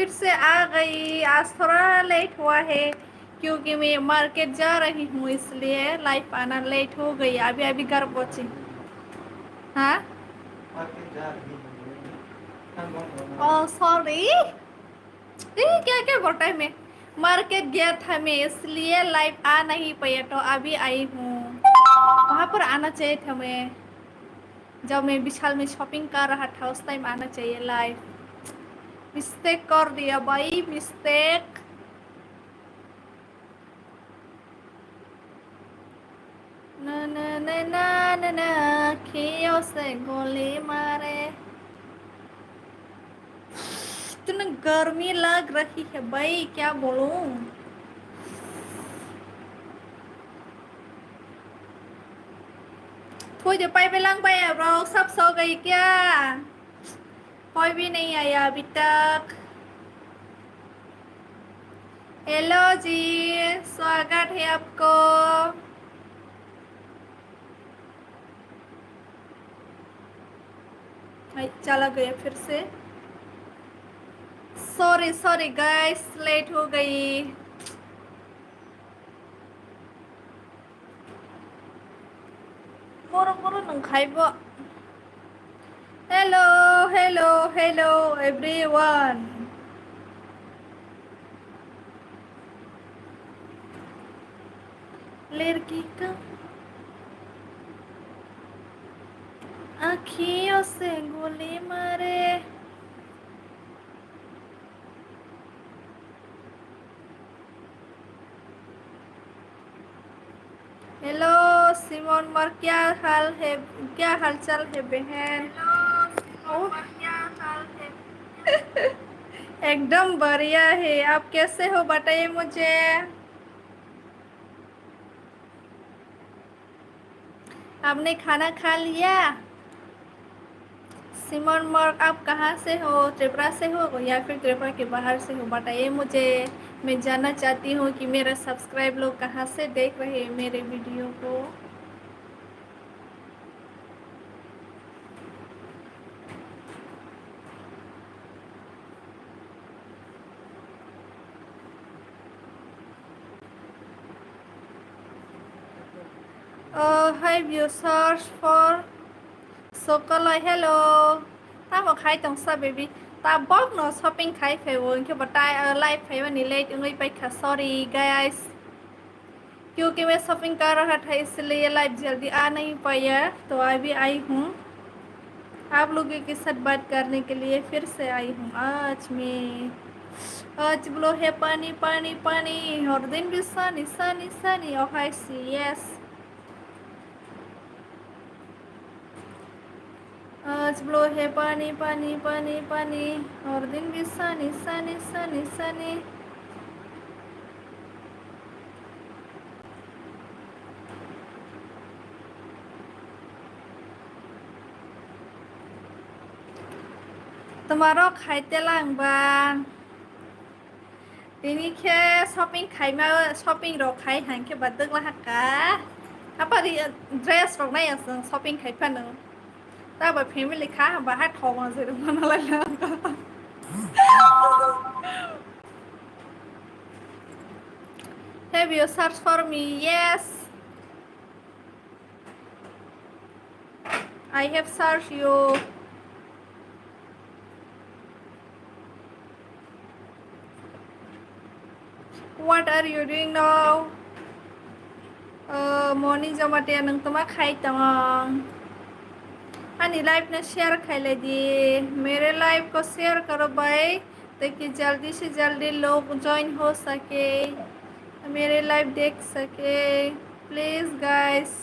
फिर से आ गई। आज थोड़ा लेट हुआ है क्योंकि मैं मार्केट जा रही हूँ, इसलिए लाइव आना लेट हो गई। अभी अभी घर पहुंची। हाँ, ओह सॉरी। क्या क्या बोलता है, मैं मार्केट गया था मैं, इसलिए लाइव आ नहीं पाया, तो अभी आई हूँ। वहाँ पर आना चाहिए था मैं, जब मैं विशाल में शॉपिंग कर रहा था उस टाइम आना चाहिए लाइव। मिस्टेक कर दिया भाई, मिस्टेक। ना ना ना ना ना ना, अखियों से गोली मारे। इतनी गर्मी लग रही है भाई, क्या बोलूं। थोड़ी देर पे लंग पाए ब्रो, सब सो गई क्या? कोई भी नहीं आया अभी तक। हेलो जी, स्वागत है आपको। चला गया फिर से। सॉरी सॉरी गाइस, लेट हो गई। मोरो मोरो नंखाइबो। Hello hello hello everyone. लड़की का आँखियों से गोली मारे। हेलो सिमोन मर, क्या हाल है? क्या हालचाल है बहन? हेलो क्या हाल है? एकदम बढ़िया है। आप कैसे हो बताइए मुझे। आपने खाना खा लिया? सिमोन मर्क, आप कहाँ से हो? त्रिपुरा से हो या फिर त्रिपुरा के बाहर से हो? बताइए मुझे। मैं जानना चाहती हूँ कि मेरा सब्सक्राइब लोग कहाँ से देख रहे हैं मेरे वीडियो को। Have you searched for chocolate? Hello. Ta một khai tổng sa baby. Ta bóc nó shopping khai phải vốn khi bắt tay ở live phải vào late người phải khá sorry guys. क्योंकि मैं shopping कर रहा था इसलिए live जल्दी आ नहीं पाया, तो अभी आई हूँ आप लोगों के साथ बात करने के लिए। फिर से आई हूँ आज बोलो है पानी पानी पानी, और दिन भी सनी सनी सनी। और आई सी यस, आज बोलो है पानी पानी पानी पानी, और दिन भी सनी सनी सनी सनी। तुम्हारो खाइते Lamba ini ke shopping khai ma shopping ro khai han ke badak la ka apa di dress ro na ya shopping khai pa no ta ba family kha ba ha thong ma se ma la la. Have you searched for me? Yes, I have searched you. What are you doing now? Morning Jamatia nang tuma khai tang अनि live ने share खाई दी। मेरे live को share करो भाई, ताकि जल्दी से जल्दी लोग ज्वाइन हो सके, मेरे लाइव देख सके। Please guys.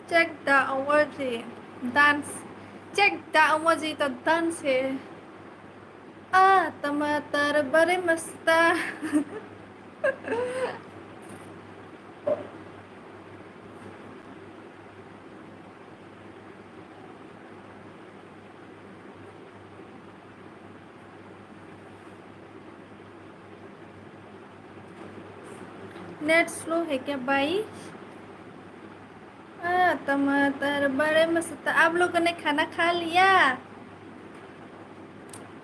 Check the emoji dance, check the emoji तो डांस है। टमाटर बड़े मस्त। नेट स्लो है क्या भाई? टमाटर बड़े मस्त। आप लोगों ने खाना खा लिया?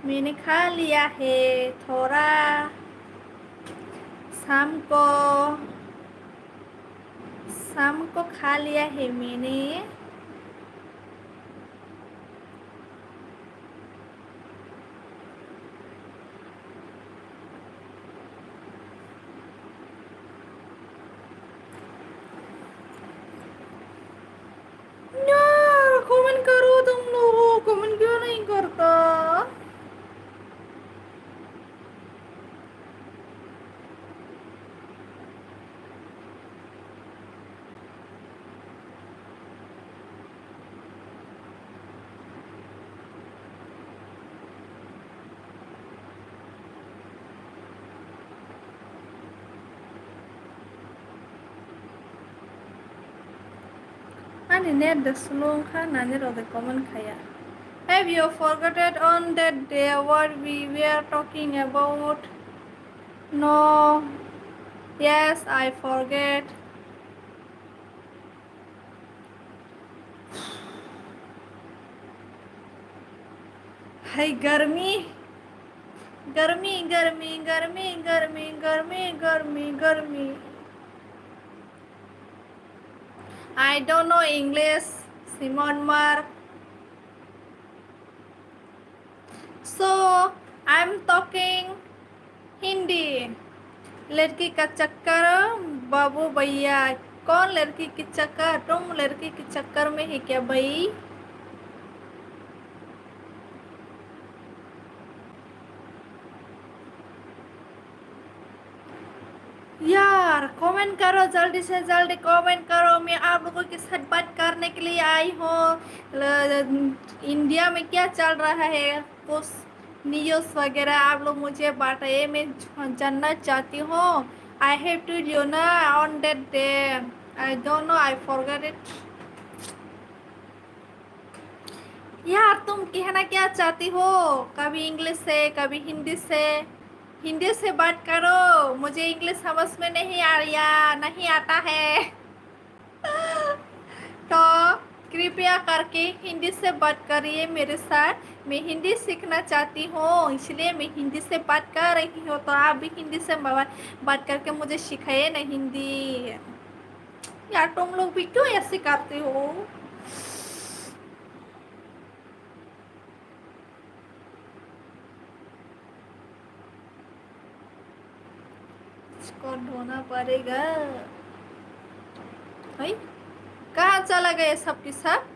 मैंने खा लिया है थोड़ा शाम को। शाम को खा लिया है मैंने। यार कमेंट करो तुम लोग, कमेंट क्यों नहीं करता? Ani net the slow kana net of the common kaya. Have you forgotten on that day what we were talking about? No. Yes, I forget. Hey, गर्मी गर्मी गर्मी गर्मी गर्मी गर्मी गर्मी गर्मी. I don't know English, Simon Mark. So I'm talking Hindi. लड़की का चक्कर बाबू भैया, कौन लड़की की चक्कर? तुम लड़की के चक्कर में है क्या भाई? यार कमेंट करो, जल्दी से जल्दी कमेंट करो। मैं आप लोगों के साथ बात करने के लिए आई हूँ। इंडिया में क्या चल रहा है, कुछ न्यूज़ वगैरह आप लोग मुझे बताइए, मैं जानना चाहती हूँ। आई हैव टू यू ना on that day. I don't know, I forgot it. यार तुम कहना क्या चाहती हो? कभी इंग्लिश से कभी हिंदी से। हिंदी से बात करो, मुझे इंग्लिश समझ में नहीं आ रहा, नहीं आता है। तो कृपया करके हिंदी से बात करिए मेरे साथ। मैं हिंदी सीखना चाहती हूँ, इसलिए मैं हिंदी से बात कर रही हूँ। तो आप भी हिंदी से बात करके मुझे सिखाइए ना हिंदी। यार तुम लोग भी क्यों ऐसे करते हो? इसको ढूंढना पड़ेगा। भाई कहाँ चला गया सबके सब?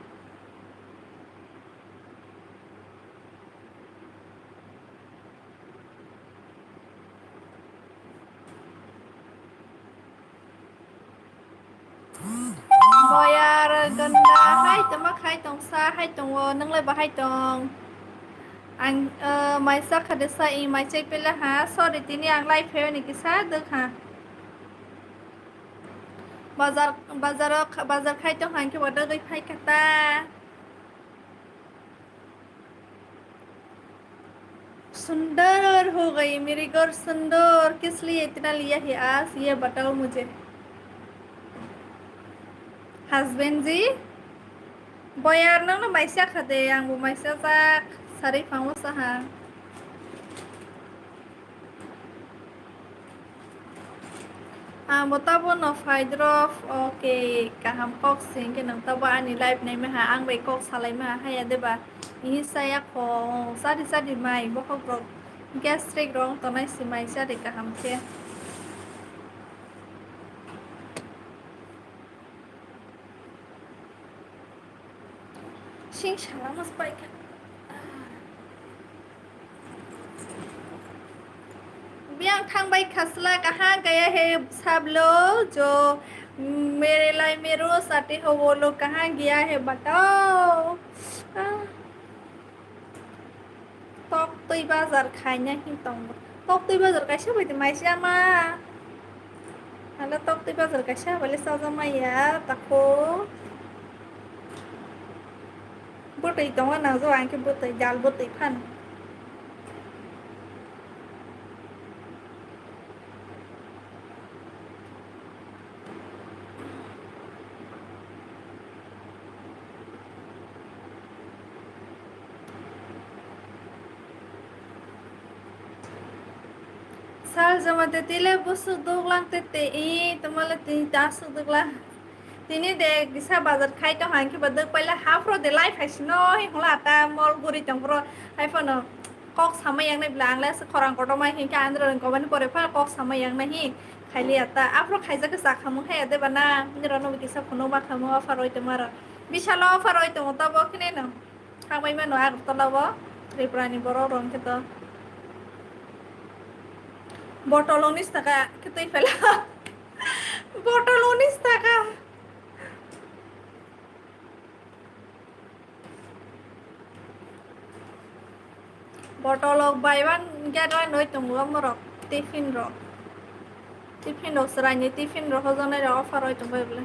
Bayar ganda hai tong mắc hai tong sa hai tong nâng lên bà hai tong anh mai sắc khá sa y mai chạy bên là hả sorry tí ni ang live fair này cái sát được hả? बाजार खाई तो हाँ के बड़ा गई खाई खाता। सुंदर हो गई मेरी घर, सुंदर किस लिए इतना लिया है आज, ये बताओ मुझे। हस्बैंड जी bayar nang na may siya kade ang bumay siya sa sarif ang usaha. Mutabo no faidrof okay kaham kok sing ke nang taba ani live nay maha ang bay kok salay maha haya diba ihi saya ko sadi may bokok rok gastric rong tonay si may siya de kaham ke. Sing shala mas baik. बियांग थांबाय खसला कहाँ गया है सब लोग जो मेरे life में रोज आते हो, वो लोग कहाँ गया है बताओ। tóc tuy bao giờ khai nha nhưng tổng tóc tuy bao giờ cái sao vậy thì mày xem mà là tóc tuy bao giờ cái sao vậy sao ra mày á ta cố bút tì tổng cái nào rồi anh cái bút tì dal bút tì phan. Sal Jamatia tile busuk duglang tete তোমালে তিনি Tasu dugla তিনি de gisa bazar khai to hanki badak paila hafro de life has no hi hola ta mol guri tangro hai fono kok sama yang nai blang la sekorang koto mai hin ka andro ko ban pore fa kok sama yang nahi khaili ata afro khaija ke sakhamu hai ade bana ni rono gisa phono ma khamu faroi tomara bisalo faroi to tabo kine no hamai ma no ag to labo triprani boro ron ke to botol 19 টাকা কেতই ফেলা botol 19 টাকা botol buy one get one noi tong rok tiffin rok seranya tiffin rok hojone ro offer hoi tong bole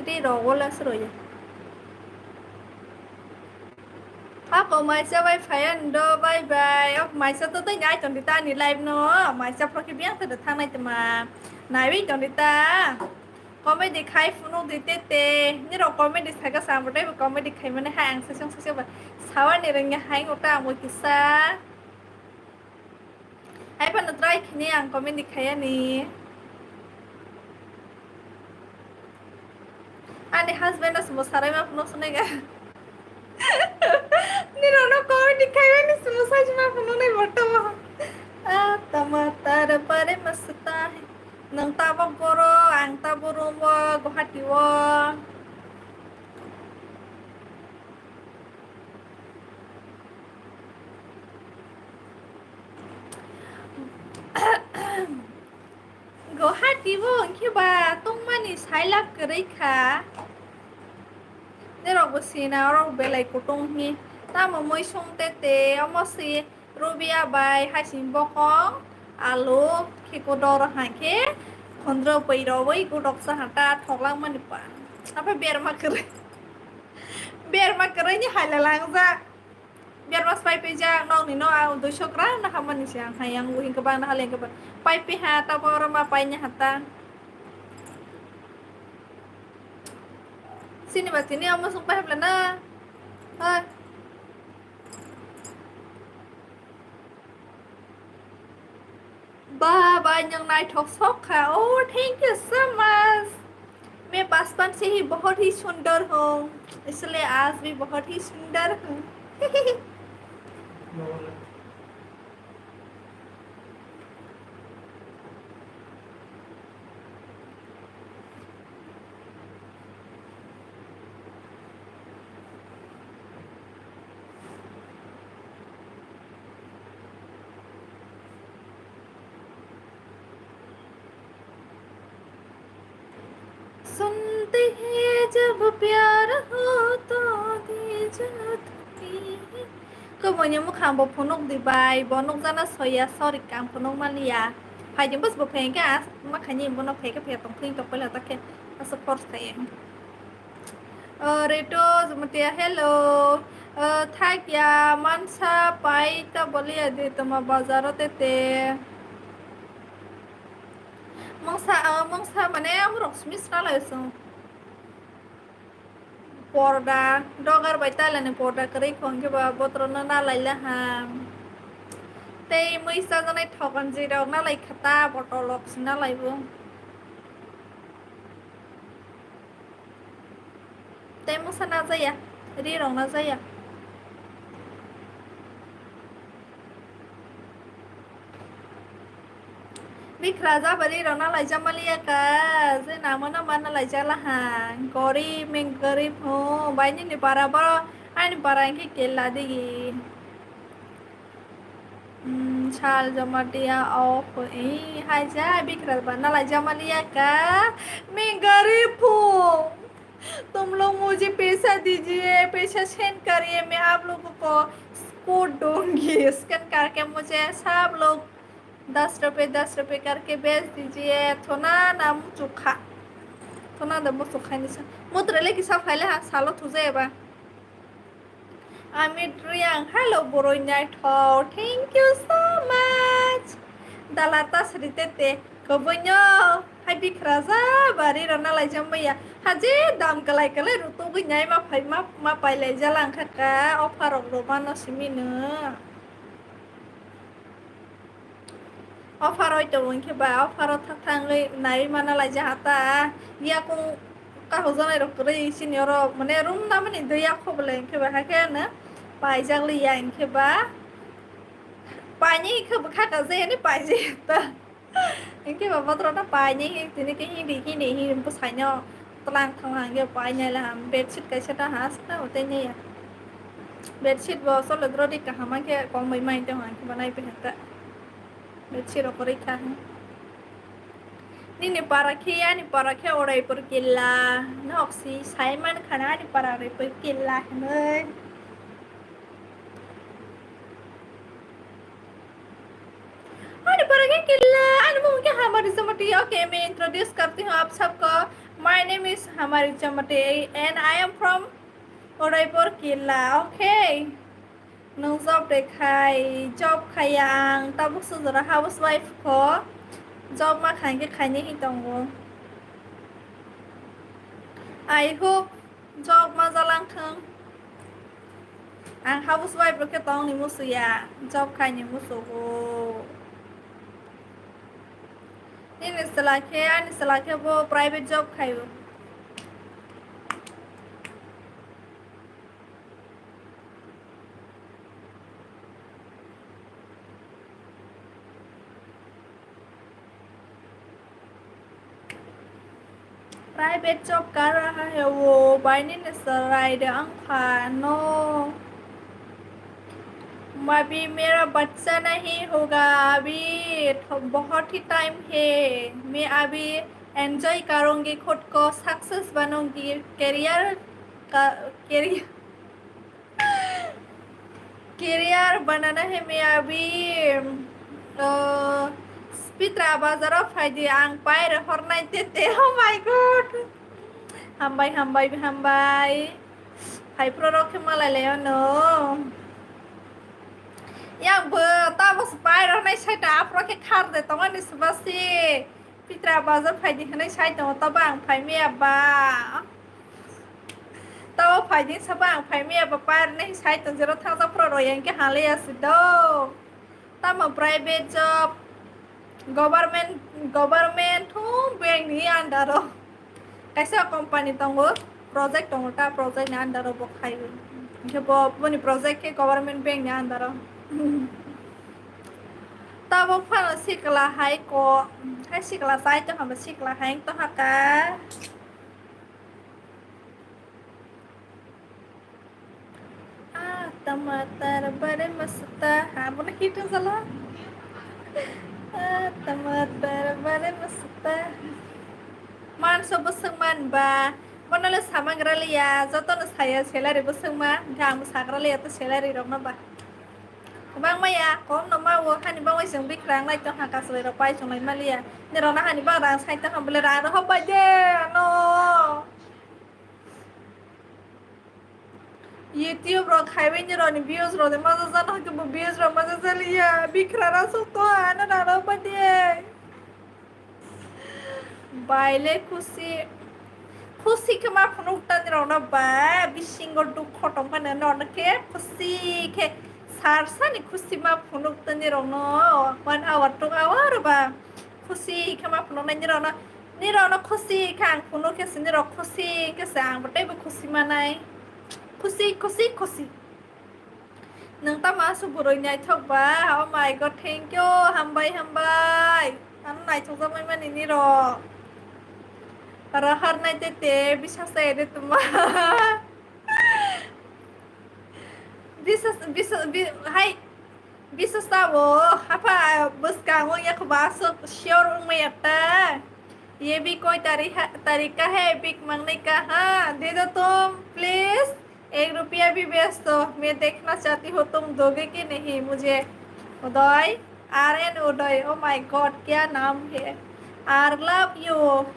ri ro gola sroya ako mai sa wifi ando bye bye ok mai sa to nhai tong ta ni live no mai sa pro ki biang ta thang nai ta ma nai wi tong ta comedy khai phunu de te ni ro comedy sa ka sam botei comedy khai mane hang sa song sa ba sawa ni reng hai ngota mo kisa hai pan try khini ang comedy khai ani ani husband as mo sarai ma phunu sunega ni ro no comedy khai ani sumo sai ma phunu nai boto tama tar pare masta hai nang tabak boro ang taboro mo Guwahati wo Guwahati wo ki ba tong mani sailap kerai kha ne rok bosina rok belai kutong hi tamo moi song te omosi rubia bai hasin bokong alu khikodor hake khondro peiro bai gudok sa hata thoklang mani pa apa berma kerai ni halalang za berma spai pe ja nong ni no au 200 gram na hamani siang hayang uhin ke bang na haleng ke bang pai pe hata boroma pai nya hata sini ba sini amo sung pai plana hai ba yang nai thok sok kha oh thank you so much मैं बचपन से ही बहुत ही सुंदर हूँ इसलिए आज भी बहुत ही सुंदर हूँ सुनते हैं जब प्यार हो तो kemudian mukhang bo phonok di bai bonok jana soya sorry kang phonok malia phai jeng bus bo pheng ka makhani bonok phei ka phe tong phing to pela ta ke support thai reto Jamatia hello thak ya mansa pai ta bolia de toma bazarote te mongsa mane amrok smis na laisong porda dogar baitala ne porda kari khongke ba botrona na laila ha tei muisa janai thokan jirok na lai khata botolok sina laibo tei musa na jaya ri rong na jaya Bikraja bari rona laija malia ka je namana mana laija lahan gori men garib ho baini ni barabar ani barangi kella digi Sal Jamatia of haja Bikraj bana laija malia ka मैं गरीब हूँ तुम लोग मुझे पैसा दीजिए पैसा send करिए मैं आप लोगों को कोड दूंगी स्कैन करके मुझे सब लोग 10 रुपए करके बेच दीजिए थोना नाम चुखा थोना दम चुखा निसा मुद्रले की सब फाइले हाँ सालो तुझे बा Amit Riang hello Boroy Night Hall thank you so much Dalata Sritete Kobonyo Hai Bikraja Bari Rona Laijam Baya Haji dam kalai rutu gunyai ma phai ma pai lai jalang khaka offer of romano simina offer oi to won ke ba offer tha thang ei nai mana lai ja hata ya kung ka ho janai rok rei senior mane room na mane deya khobele ke ba ha ke na pai jagli ya ke ba pai ni ke ba kha ka je ni pai je ta ke ba patro na pai ni tini ke hi ni hi pu sai nyo tlang thang hang ke pai nya la ham bedsheet kai sa ta has na ote ni ya bedsheet bo so le dro di ka hama ke kong mai mai te hang ke banai pe ta bedsheet ro kori kha ni para ke orai por killa na oksi sai man khana ni para re por killa noi अरे पर किल्ला अरे मुझे हमारी जमाटिया okay मैं introduce करती हूँ आप सबको my name is Hamari Jamatia and I am from Udaipur Killa okay नों जॉब देखाय जॉब खायांग तब सुजरा हाउस वाइफ को जॉब मा खाएंगे खाने ही दंगो आई होप जॉब मा जालांथों आं हाउस वाइफ के तंग नि मुसुया जॉब खाने मुसुगो ini selake bo private job kayo private job कर रहा है वो बाय ने सराय दे अंखा नो अभी मेरा बच्चा नहीं होगा अभी बहुत ही टाइम है मैं अभी एंजॉय करूंगी खुद को सक्सेस बनूंगी करियर करियर बनाना है मैं अभी पित्रा बाजाराव फायदे आं बायरे हरनाय देते oh my god हामबाय फाइफ्रो रखे मालायलाय नो याबो ताबस बायरे हरनाय साइटा आफ्रोके खार दे तमानि सुबासी पित्रा बाजार फायदे हनाय साइटा तबा आं फायमे आबा tao phải đến sao bạn phải mẹ bà ba nên sai từ giờ thao ra pro rồi anh cái hàng lấy gì đâu tao mà private job government thu bên ní ăn đó rồi cái sao company tao ngó project tao ta project ní ăn đó rồi bốc hay cái bộ bên project cái government bên ní ăn đó rồi tao bốc phải là xí cái là hay có hay xí cái là sai cho họ mà xí cái là hay tao hả cả टमाटर बड़े मस्त हाँ बोला hit चला टमाटर बड़े मस्त मान सब बसंगमान बा बनले सामांग्रा लिया जतन साया सेलारि बसंगमा गाम साग्रा लिया तो सेलारि रंना बा bang maya có nó mau hani bang mày dùng biết rang lại cho hàng cà sồi rồi quay xuống lấy malia nên nó hani bang rang sai ta không bê rang nó không bao giờ no YouTube rồi khai với như rồi thì views rồi thì mà ra nó cái bộ views rồi mà ra liya bikra ra số to nó nào đâu bao giờ baile खुशी के मा फनुक्ता नि रौना बा बिसिंग दुख खटम खाने none के खुशी के सारसा नि खुशी मा फनुक्ता नि रौना 1 hour 2 hour बा खुशी के मा फनुक्ता नि रौना खुशी खां फनु के सिनि रौ खुशी के सांग बटे बे खुशी मानाय खुशी नों ता मा सुबुरय नाय थकबा oh my god thank you हामबाय आं नाय थक जाबाय माने नि र Para har naite te bisa saya de tuma. Hai bisa tahu apa bus kamu ya kebasuk showroom में आता ये भी कोई तरीका है बिक मांगने का हाँ दे दो तुम प्लीज ₹1 भी बेच दो मैं देखना चाहती हूँ तुम दोगे कि नहीं मुझे उदय RN Uday O my God क्या नाम है I love you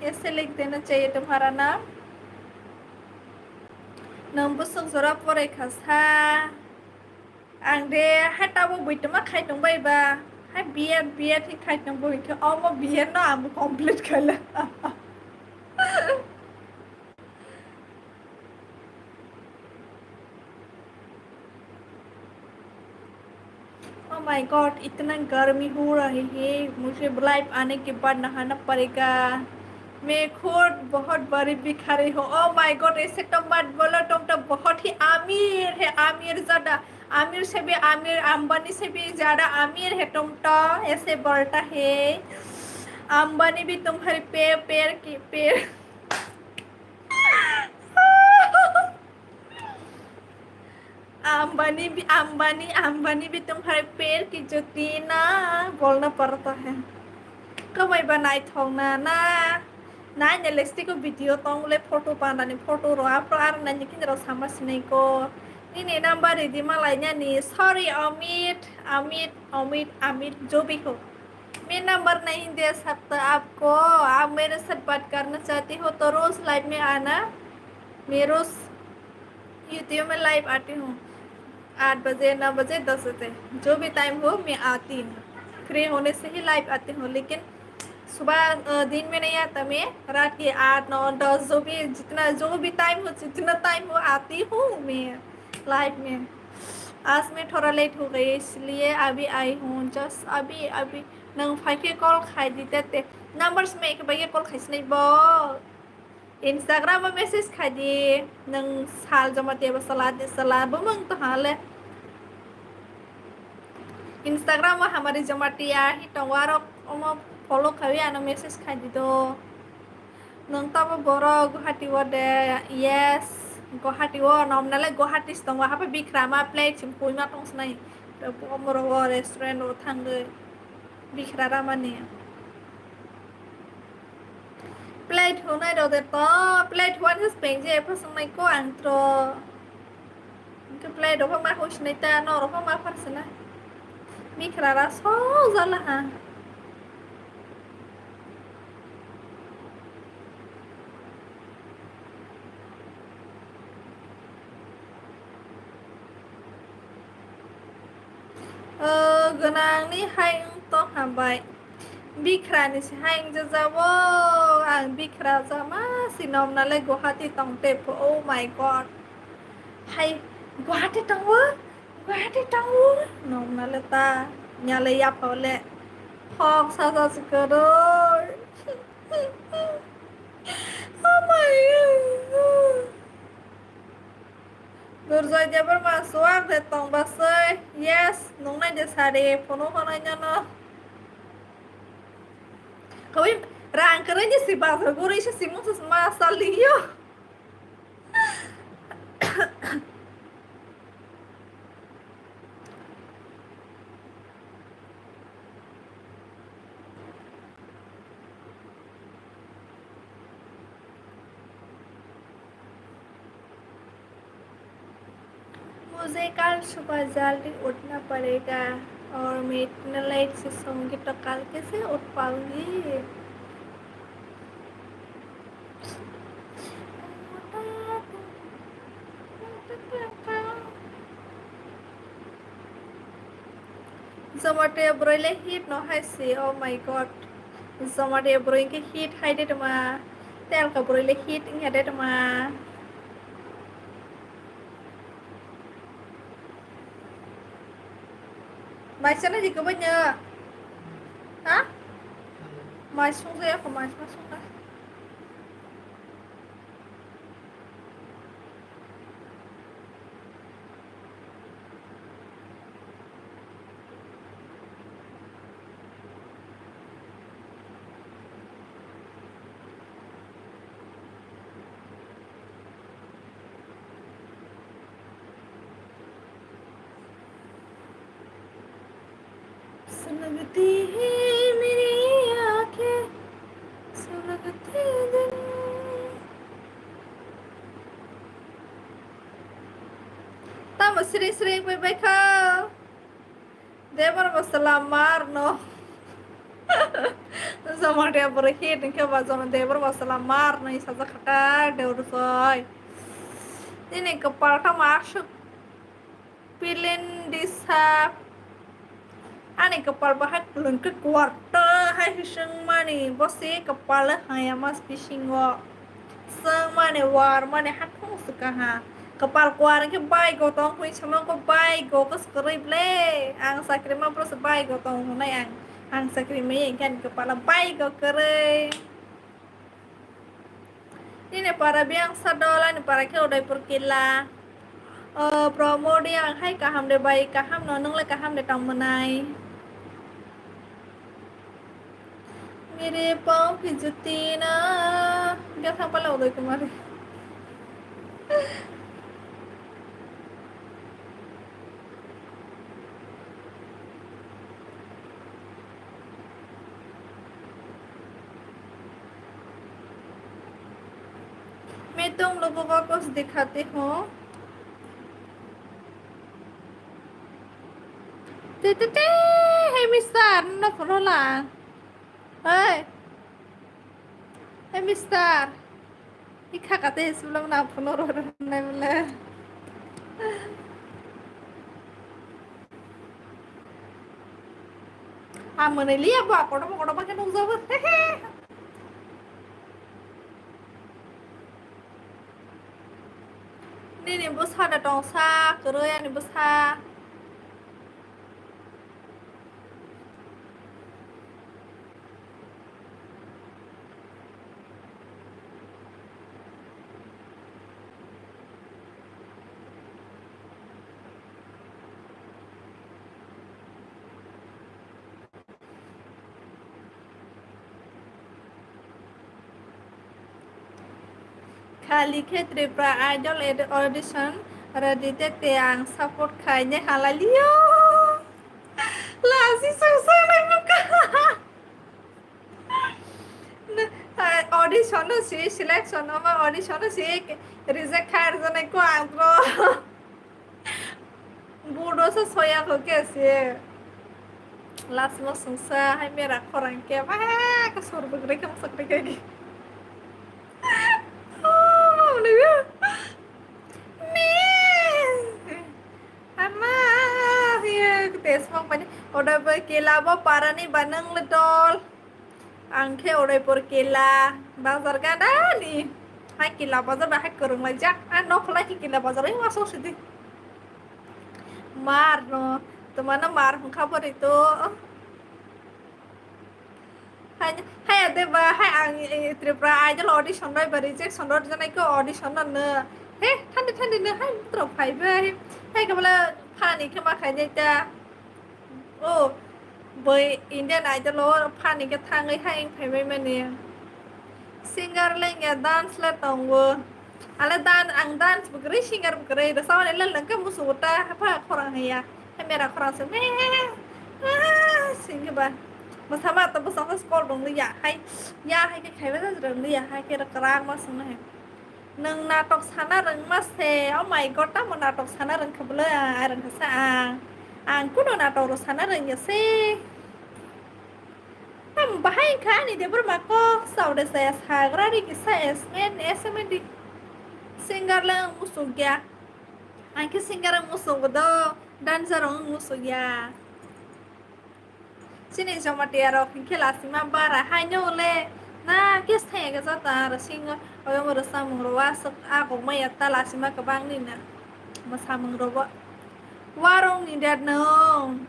ऐसे लिख देना चाहिए तुम्हारा नाम नंबर सुजरा परे खासा आं दे हाटाबो बैठमा खाइदों बायबा हाय बिया थि खाइदों बैठो अमा बिया ना आं कमप्लीट खाला Oh माय गॉड इतना गर्मी हो रही है मुझे लाइव आने के बाद नहाना पड़ेगा मैं खुद बहुत बड़ी भिखारी हूँ ओ माय गॉड ऐसे तो मत बोलो तुम तो बहुत ही अमीर है अमीर ज्यादा आमिर से भी आमिर अंबानी से भी ज्यादा अमीर है तुम तो ऐसे बोलता है अंबानी भी तुम्हारे पैर पैर की पैर अंबानी भी तुम्हारे पैर की जूती ना बोलना पड़ता है कमाई बनाई थोंना ना ना नेलेस्टी को वीडियो तोंग ले फोटो पाना फोटो रो आप आर नन्ही किन रो sama sini ko ini number di malainya nih sorry Amit जो भी हो मैं नंबर नहीं दे सकता आपको आप मेरे साथ बात करना चाहती हो तो रोज लाइव में आना मैं रोज यूट्यूब में लाइव आती हूँ 8 बजे 9 बजे 10 बजे जो भी टाइम हो मैं आती हूँ फ्री होने से ही लाइव आती हूँ लेकिन सुबह दिन में नहीं आता मैं रात के 8 9 10 जो भी टाइम हो जितना टाइम हो आती हूँ मैं लाइव में आज मैं थोड़ा लेट हो गई इसलिए अभी आई हूँ जस्ट अभी नंग फाइके कॉल खाई दी थे नंबर में एक बार कॉल खाई नहीं बो इंस्टाग्राम में मैसेज खाई दी नंग साल जमाते सलाद बमंग तो हाल Instagram में हमारी जमाटिया ही टंगारो फॉलो खावी आना मैसेज खाई दी तो नंग तब बोरो गुवाहाटी वादे यस गुवाहाटी वो नाम नाले गुवाहाटी स्टों वहाँ पे बिखरामा प्लेट चिंपुई मा टोंस नहीं तो मोरो वो रेस्टोरेंट वो थांगे बिखरा माने प्लेट होना दो दे तो प्लेट वन है स्पेंजे पसंद नहीं को अंतरो के प्लेट रो मा होश नहीं ता नो रो मा फरसना बिखरा सो जाला हा गोनां नि हाय तो हाबाय बिखरानि से हाय जाजावो आं बिखरा जामा सिनम नाले गुवाहाटी तंगते oh my god hi Guwahati तंगो नम नाले ता न्याले या फले फक साजा सकरो oh my god Durjai jabar masuk de tong basai yes nung na de sare pono kono nyono kawin rang kerja si bahasa guru isya si musus masal liyo मुझे कल सुबह जल्दी उठना पड़ेगा और मैं इतना लेट से सोऊंगी तो कल कैसे उठ पाऊंगी Jamatia broile hit no hai si oh my god Jamatia broile ke hit hai de ma tel ka broile hit ing de ma Mai sana juga banyak. Hah? Mai sung saya ke mai sung lah. सुलगती है मेरी आँखें सुलगते दिन Tama sering-sering baik-baik kau dia mana masalah marno sama dia berhit ke bazon dia bermasalah marno isa zakata dia urusoi ini kepala masuk pilin disa Ani kepala bahat belum ke kuarter hai hiseng mani bosi kepala hanya mas fishing wo seng mani war mani hatung suka ha kepal kuaran ke bai gotong kui sama ko bai go ke skrip le ang sakri ma pro bai gotong na ang sakri me kan kepala bai go kere ini para biang sadola ni para ke udah perkila promo dia hai kaham de bai kaham no nung le kaham de tong menai मेरे पाँव की जुती ना क्या था पला उदय कुमार मैं तुम लोगों को कुछ दिखाती हूँ hey mister no pernah hey mister ikha kate sebelum na pernah orang boleh mana lihat apa kono pakai nung jawab ini bos ada tongsa keroyan bos ha kali ke Tripura Idol audition radite tiang support kayaknya halalio lah si susah nih muka audition sih selection sama audition sih reject kayak zona ku agro bodoh sesuai aku sih last mo susah hai mera korang ke kasur begini kamu sakit kayak gini udah berkila apa para nih baneng ledol angke udah berkila bazar kan nih hai kila bazar dah kerung aja nok lagi kila bazar ini masuk sini mar no teman mar kabar itu hai ada bah hai ang Tripura aja lo audition doi reject sondor janai ko audition na thandi na hai trop hai bai hai kabala phani ke ma khai jaita oh boy Indian Idol lo phani ke thang ai hai phai mai mane singer le ya dance la tongwo ala dan ang dance bugri singer bugri da sawan le lang ka musuta pa khorang ya hai mera khorang se me sing ba masama ta busang ka skol dong ya hai ke khai ba rang ya hai ke rakran ma sung hai nang natok sana rang ma se oh my god ta mo natok sana rang khabla rang sa ang kuno natok sana rang ya se tam bahai kha ni de ber ma ko sau de sa sagra ri ki sa smen di singer lang musug ya ang ke singer ang musug do dancer ang musug ya sini Jamatia ro khela sima bara hai no le na kes the ga za ta ra singer oyo mo ra samung ro wa sak a ko mai ta la sima ka bang ni na ma samung ro ba warong ni dat no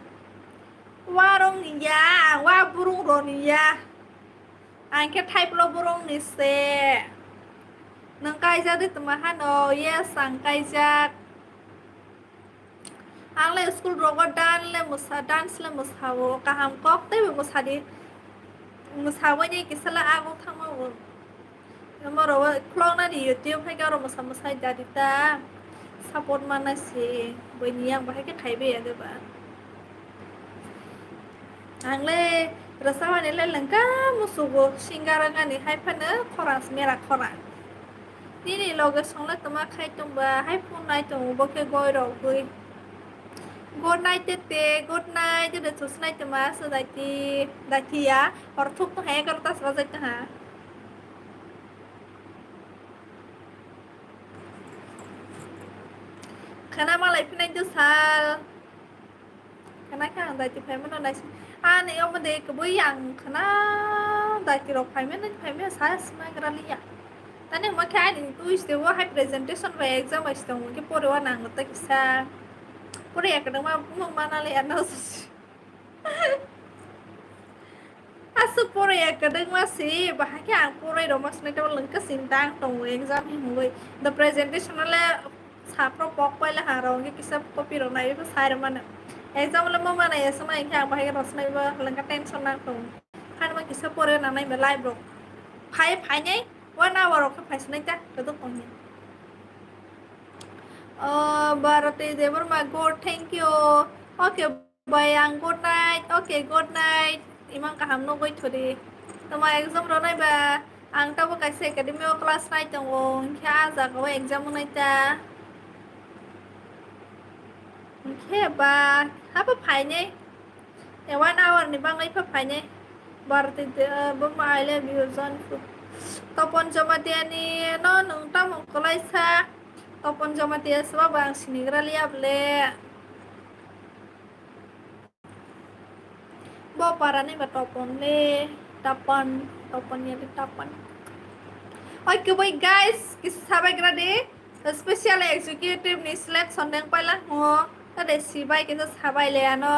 warong ni ya wa burung ro ni ya ang ke type lo burung ni se nang kai ja de tamahan o yes sang kai ja ang le school rogo dan le musa dance le musawo kaham kok te musadi musawo ni kisala ago thama wo namaro klong na di YouTube hai garo musa dadita support mana si beniang bahai ke khaibe ya de ba ang le rasawan le langka musugo singaranga ni hai phana khoras mera khoran ni logo songla tama khai tumba hai phun nai tung boke goi ro goi good night tete good night jadi sus night mas daki ya or thuk to hai karta sajai ta ha khana malai pinai du sal khana khang dai ti phai man nai ani om de ko bui yang khana dai ti ro phai men sa sma gra liya tani ma kai ni tu iste wo hai presentation by exam iste mo ke pore wa nang ta kisa pore ekadang ma mo manale ana asu pore ekadang ma si bahake ang pore ro mas nai ta lengka sintang tong exam hi hoi the presentation la sapro pok pai la haro ke kisa copy ro nai ba sai mana exam la mo mana ya sama ke ang bahake ros nai ba lengka tension na tong kan ma kisa pore na nai ba live bro phai nhai 1 hour ka phai snai ta to pon Bharati Devarma good thank you okay bayang good night okay good night imang kaham no goi thori toma exam ro nai ba ang ta bo kaise academy class nai tong o kya ja go exam nai ta khe ba ha pa phai nhai 1 hour ni bang ai pa phai nhai Bharati Devarma I love you John Topon Jamatia ni no nung ta mong kolai sa Topon Jamatia sa bang sinigra liap le bo para ni ba topon le topon ya di tapan okay boy guys kis sabai grade special executive ni selection deng paila ho ta de sibai kis sabai le ano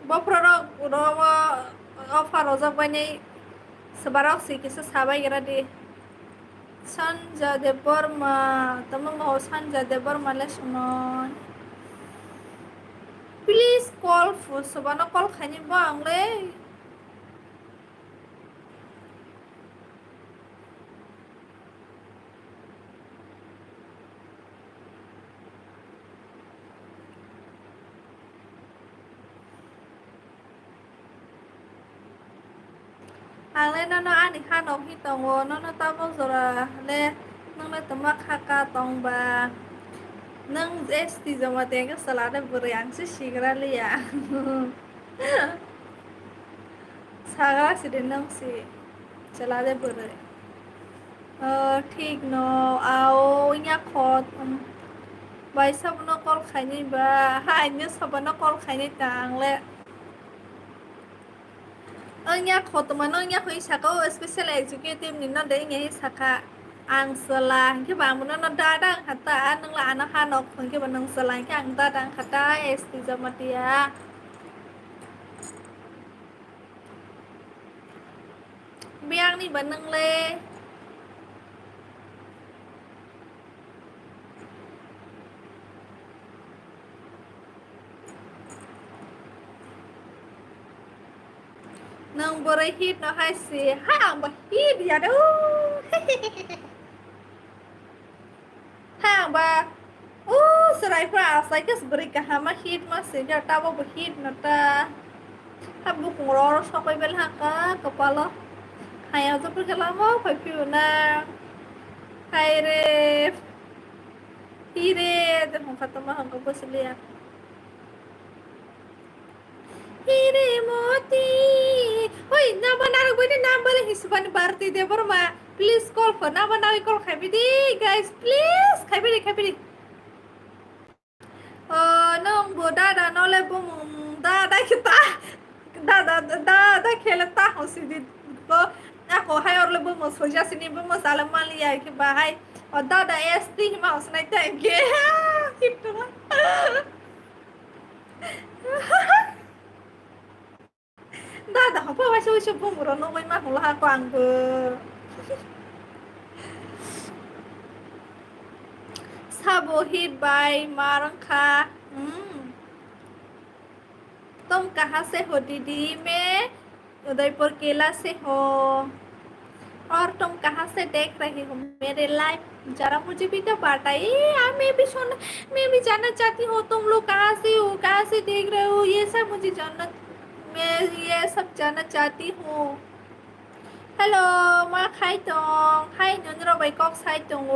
bo product ro offer ro jak bani sebarok si kis sabai grade Sanja de Burma tamang ho Sanja de Burma lesson please call for sabana call khani bang le ang le no ani khanok hi tongo no ta bo zora le nang le tama khaka tong ba nang esti jama te ga salada buryang se sigra le ya saga si nang si salada bure ठीक no ao nya khot bai sab no kol khani ba ha nya sab no kol khani tang le nya khot ma no nya khoi saka special executive ni no de nya saka ang sala ke ba mun no da dang hata nang la na ha no khon ke ba nang sala ke ang da dang hata esti jamatia biang ni ba nang le nang bore hit no hai si hang ba hit ya do hang ba serai pra sai kes beri ka hama hit ma se ja ta bo hit na ta ha bu kung ro so pai bel ha ka kepala hai aja per kala mo pai piu na hai re hire de hong khatama hang ko bosliya hire moti oi na banaro bani na bale hisban Bharati Devarma please call for na banawi call khabi di guys please khabi di nong bo da no le bo da kita da khela ta hosi di ko ako hay or le bo mo soja sini bo mo salaman liya ki bahai da esti ma usnai ta ge kitu da ho pa wa shu bo mo ro no mai ma hula kwang bo sabo hit by marangkha तुम कहाँ से हो दीदी मैं उदयपुर केला से हो और तुम कहाँ से देख रही हो मेरे लाइव जरा मुझे भी तो बताइए मैं भी जानना चाहती हूँ तुम लोग कहाँ से हो कहाँ से देख रहे हो ये सब मुझे जानना मैं ये सब जानना चाहती हूँ हेलो माँ खाई तोंग हाय नंदरो बैकॉक साई तोंग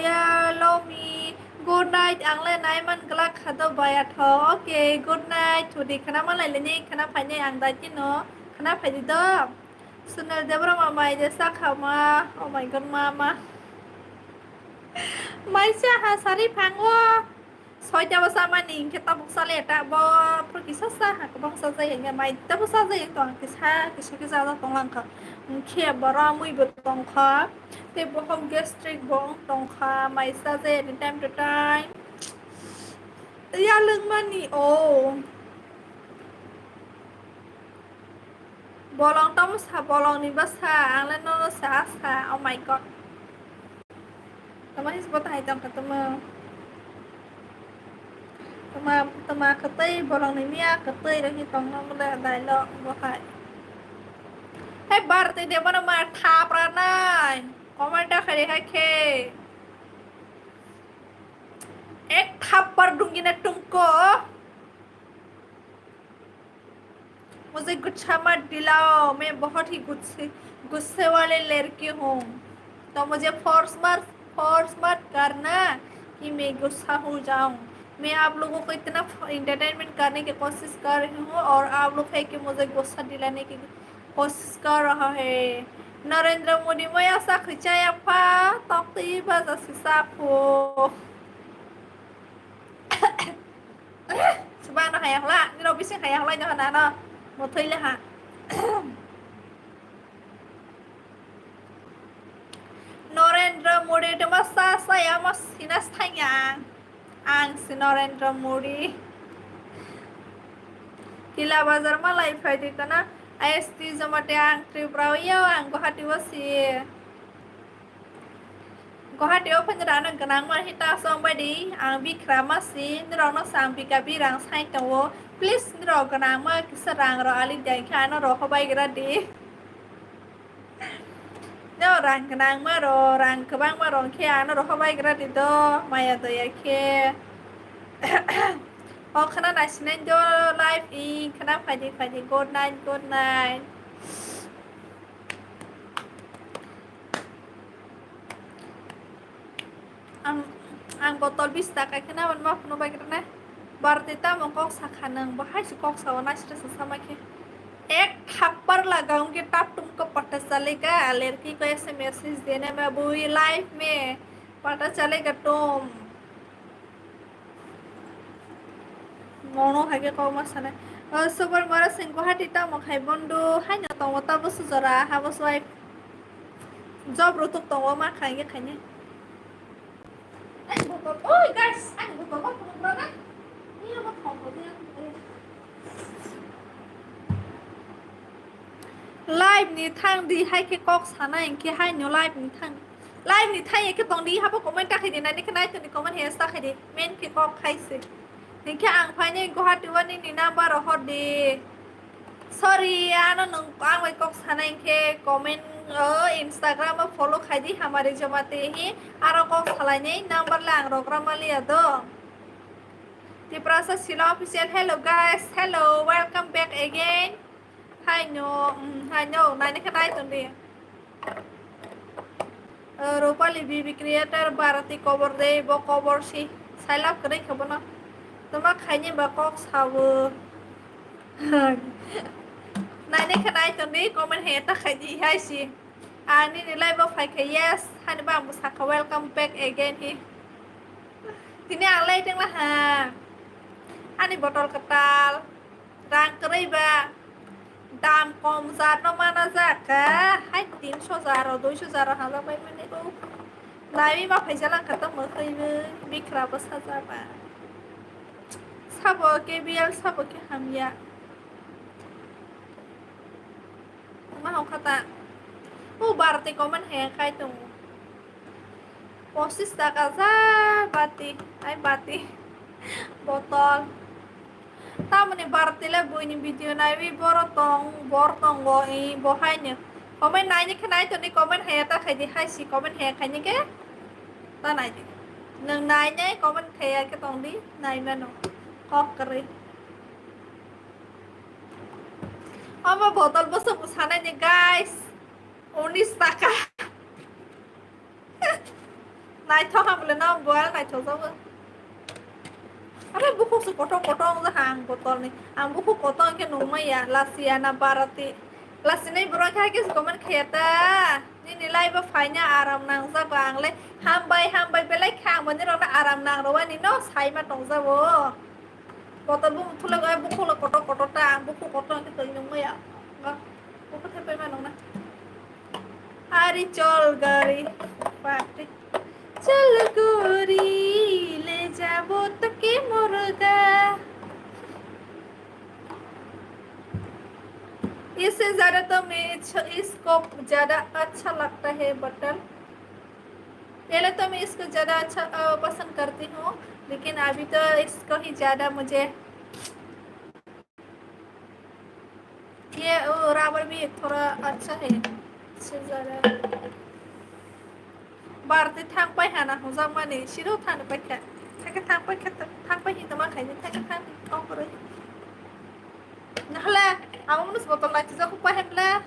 या loamy good night ang le nai man glak khado baya tho okay good night thudi khana ma lai le ni khana phai ni ang dai ti no khana phai di do sunal debra ma mai de sa khama oh my god mama mai cha ha sari phang wo Soalnya bersama nih kita buksa lihat bo pergi sasa ke bangsa saya yang mai kita buksa saya yang tuang kisah tong langka mungkin baramui betongka te bohong gastric bohong tongka mai saya di time to time ya lưng mani oh bolong tom sa bolong ni basa ang leno sa oh my god teman sebut hai tong ketemu tama katay bolong ni Mia katay lagi tong na mula dialog buhay hey Barte de mana ma thap ranai comment खड़े है के एक थप्पड़ दूंगी ना तुमको मुझे गुस्सा मत दिलाओ मैं बहुत ही गुस्से वाले लड़की हूँ तो मुझे फोर्स मत करना कि मैं गुस्सा हो जाऊँ मैं आप लोगों को इतना इंटरटेनमेंट करने की कोशिश कर रही हूँ और आप लोग है कि मुझे गुस्सा दिलाने की कोशिश कर रहा है नरेंद्र मोदी मैं ऐसा खिंचाया पा तोक्ती बस सिसापो Seban nó hẹn là đi đâu biết xin hẹn lại cho hắn đó một thi là hả Narendra Modi itu masa saya masih nastanya ang si Narendra Modi Kila bazar malai faidi kana IST Jamatia ang Triprawaya ang Guwahati wasi Guwahati open ranang kanang mahita song badi ang bikramasi nirong no sang bikabirang sai tawo please nirong kanang ma kisarang ro alin jai khana ro khabai gradi no rang kanang ma ro rang kabang ma ro khia no ro khabai gradi do maya to ya ke o khana national do live in khana phaji good night ang botol bis tak kena man maaf no baik na bartita mongkok sakhanang bahai sukok sawana sira sama के एक थप्पड़ लगाऊंगी तब तुमको पता चलेगा लड़की को ऐसे मैसेज देने में बुई लाइफ में पता चलेगा तुम मोनो है के कौन मसने सुपर मरा सिंह गुवाहाटी ता मखाई बंदु हान्या तंगो ता बसु जरा हाबस वाइफ जब रुतुक तंगो मा खाइगे खाइने Ôi guys, anh vừa có một lần á. Ini lo không có tiền. Live ni thang đi hay cái cọc sana anh kia hay nhiều live ni thang. Live ni thang cái tông đi hapa comment tak di nani kenai tu ni comment hea sak di. Men cái cọc khai se. Ni kia ang phai ni Guwahati wani ni number hot di. Sorry, ano nung ang may cọc sana anh kia comment Instagram में follow खाई दी हमारी जमाते ही आरो को खलाने number लांग रोकरामा लिया दो The process Sila official hello guys hello welcome back again hi no nani kenai tundi Rupali BB creator Bharati cover deh bo cover sih saya lap kering kebona tuma खाइने bakok sawo nani kenai tundi comment heta khai di hai sih Ani nilai bo fai ke yes hani bang busaka welcome back again hi Tini ang lay ting lah ha Ani botol ketal rang keriba dam kom zat no mana zaka hai 300 zaro 200 zaro hala bai mane bo lai ma phai jalan kata mo khai ne bikra basa jaba sabo ke bial sabo ke hamya ma ho kata Barte komen hea kai tung Posis tak kaza bati ay bati botol Tama ni Barte la bu ini video na wi bortong go i bohanya komen nanya kenai tu ni komen hea ta khai di hai si komen hea khai ni ke ta nai di nang nai nhai komen hea ke tong di nai ma no kok keri Ama botol besar sana ni guys 19 taka Này cho ham lên nó vừa này cho sao Ada buku su potong-potong sa hang botol ni ang buku potong ke numay ya Lasiana Bharati Lasina ibrang kaya kis komen kheta นี่ไล่ว่าไฟเนี่ยอารามนางสักวางเลยห้ามใบไปไล่ข้างวันนี้เราได้อารามนางเราว่านี่เนาะใช้มาตรงซะโว้พอตอนบุ้งทุเรศบุ้งคู่เรากดตางบุ้งคู่กดตางที่ตัวยังไม่อ่ะก็บุ้งก็เทไปมาหนองนะhari chol gari pati chal gori le jabo toke murga इससे ज़्यादा तो मैं इसको ज़्यादा अच्छा लगता है button पहले तो मैं इसको ज़्यादा अच्छा पसंद करती हूँ लेकिन अभी तो इसको ही ज़्यादा मुझे ये राबर भी थोड़ा अच्छा है इससे ज़्यादा बारते थांग पे हाना हो जाम माने शिरो थांग पे क्या थांग पे ही तो माँ खाई थांग कौन करे नहला aku nulis botol lagi aku paham lah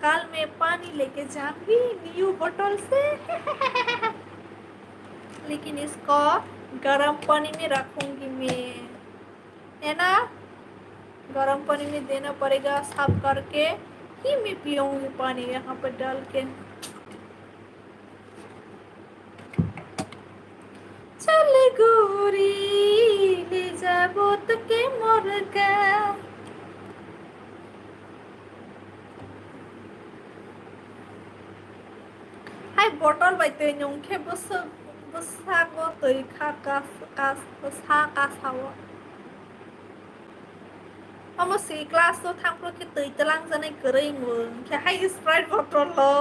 कल मैं पानी लेके जाऊंगी न्यू बोतल से लेकिन इसको गर्म पानी में रखूंगी मैं है ना गर्म पानी में देना पड़ेगा साफ करके ही मैं पीऊंगी पानी यहाँ पर डाल के चल गोरी ले जाबो तो के मुर्गा hai botol bai tui nhung ke busa go tui kha sa ka sawa amo si class to thang pro ke tui talang janai krai ngung ke hai sprite botol lo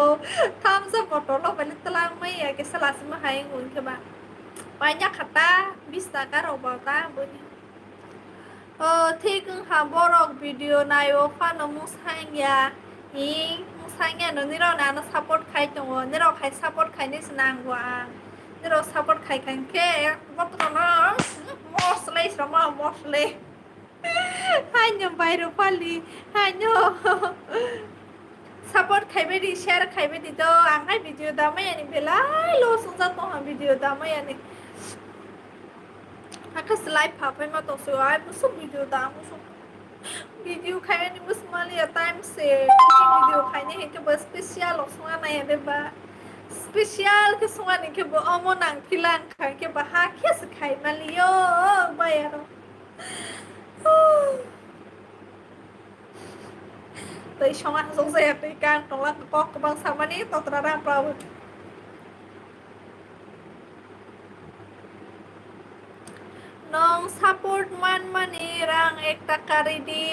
tham sa botol lo bai talang mai ya ke salas ma hai ngung ke ba banyak kata bisa karo bata buni thick ha borok video nayo fa no musang ya i musang ya no niro na no support khai tong niro khai support khai ni snang wa niro support khai kan ke botol no mosle sama mosle hanyo bayro pali hanyo support khai be di share khai be di to ang hai video da mai ani belai lo sung ja to ha video da mai ani Aku slide papai ma to so ai musu video da musu video khai ni mus mali ya time se video khai ni ke ba special lo sunga na ya ba special ke sunga ni ke ba omo nang pilang khai ke ba ha ke se khai mali yo ba ya ro tới xong ăn giống dẹp đi can trong lăng có băng sao mà nít tao tra ra bao nong support man mani rang ekta kari di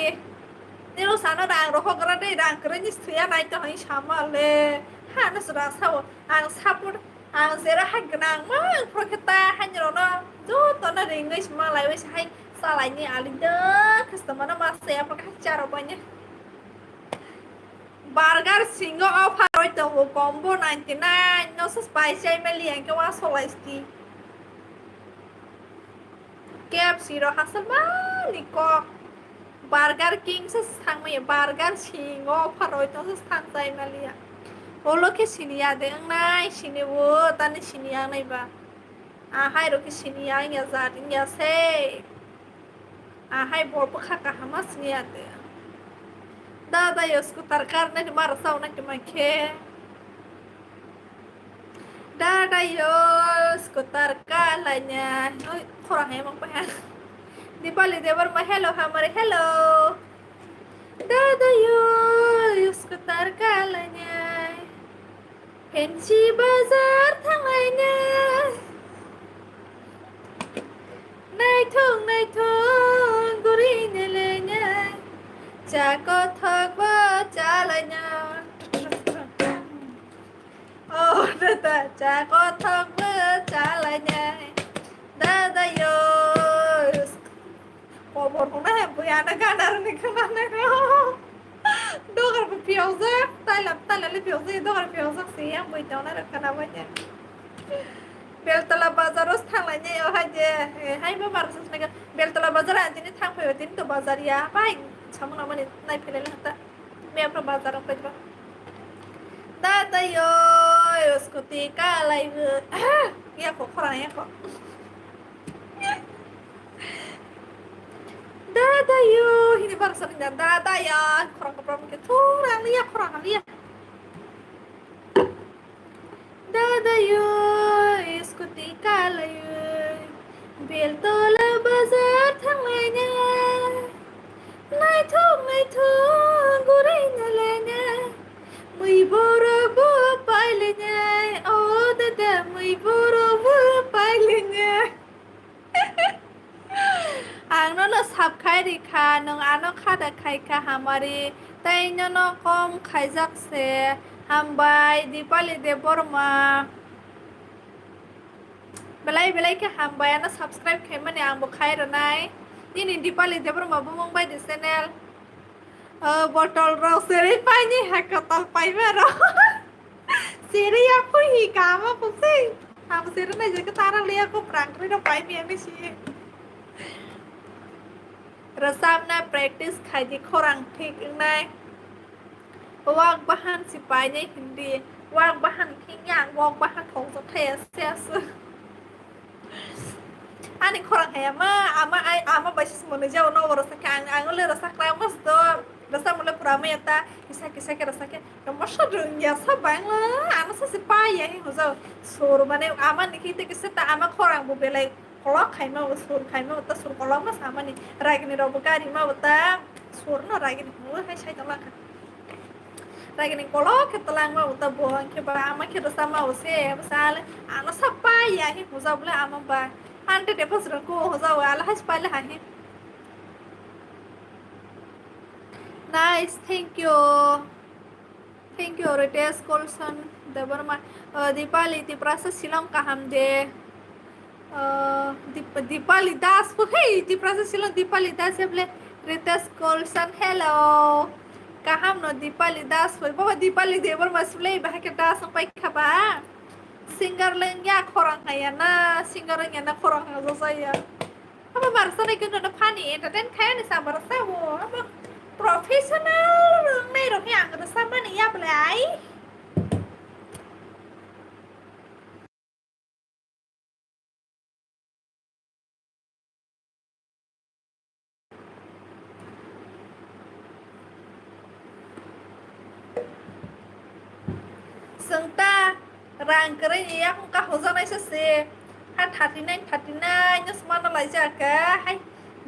nilo sana rang roho kara dei rang kere ni sia nai to hai sama le ha na sura sao ang support ang zera ha gnang ma proketa han ro no jo to na ring ngai ma lai wei hai sa lai ni ali de customer na ma se apa ka charo banya burger single offer oi to combo 99 no spicy me liang ke wa so lai sti KFC ro hasal ba ni ko burger king sa sang mai burger singo pharoi to sa sang tai malia olo ke sinia de nai sini wo tan sinia nai ba a hai ro ke sinia nya za nya se a hai bor pa kha ka hamas nia de da yo skutar karne ni mar sauna ke ma ke da yo skutar kalanya oi kurang emang pengen di Bali debar mah hello Hamari hello da yo skutar kalanya pensi bazar thang lainnya naik thong guri nelenya jago thak ba jalanya oh da jago thak ba jalanya da yo Kokborok na hem puya na ganar ni kana na dogar pe pioza tala le pioza dogar pioza si yang bui tona ra kana banya beltala bazaros thang la ne yo haje hai ba bar sus naga beltala bazar antini thang pe tin to bazar ya pai chamna mane nai phele hata me apna bazar ko jba da yo usko tika live ya ko khora ya ko da yo ini baru sering da ya kurang kepromo ke tarang liya khorang liya dadayo iskuti kalayo bel tola bazar thanglenya nai thong gurai nalenya mui boro bu pailenya oh dada mui boro bu pailenya ang no lo sap khai ri kha nong ano khada khai kha hamari tai no kom khaijak se hambai dipali de borma belai ke hambai ana subscribe khai mane ang bo khai ranai ini dipali de borma bumong bai de channel botol ro seri pai ni hakatal pai mero seri aku hi kama pusi ham seri na je ke tarang liya ko prang ri no pai mi ami si rasam na practice khai di khorang thik nai wak bahan si pai ni hindi wak bahan khing wak bahan thong so the ses ani khorang hai ama basis mone jau no rasa kan angole rasa kramas do rasa mole pura meta kisa ke rasa ke kamasha dunya sa bangla ana sa si pai ya hi ho jau sur mane ama nikite kisa ta ama khorang bu belai kolok khai ma sur khai ma ta sur kolok ma sama ni ragini ro bukari ma ta sur no ragini mu hai sai ta ka ragini kolok ke telang ma ta bohong ke ba ama ke rasa ma ose misal ana sa pai ya hi ho jau bla ama ba 100% ko ho jau ala has pai la hi nice thank you Ritesh Colson Debarma Dipali ti prasa silam kaham de Dipali Das hey ti prasa silam Dipali Das eble Ritesh Colson hello kaham no Dipali Das baba Dipali Debarma sulei bah ke das sampai khaba singer lengya khorang hayana singer lengya khorang hazo saya apa barsa ni kun na pani entertain kaya ni sa barsa wo professional này rồi cái ăn được sao mà này yap lại sừng ta rang cái gì á không có hồ sơ này sẽ hát 39 nhưng mà nó lại ra cả hay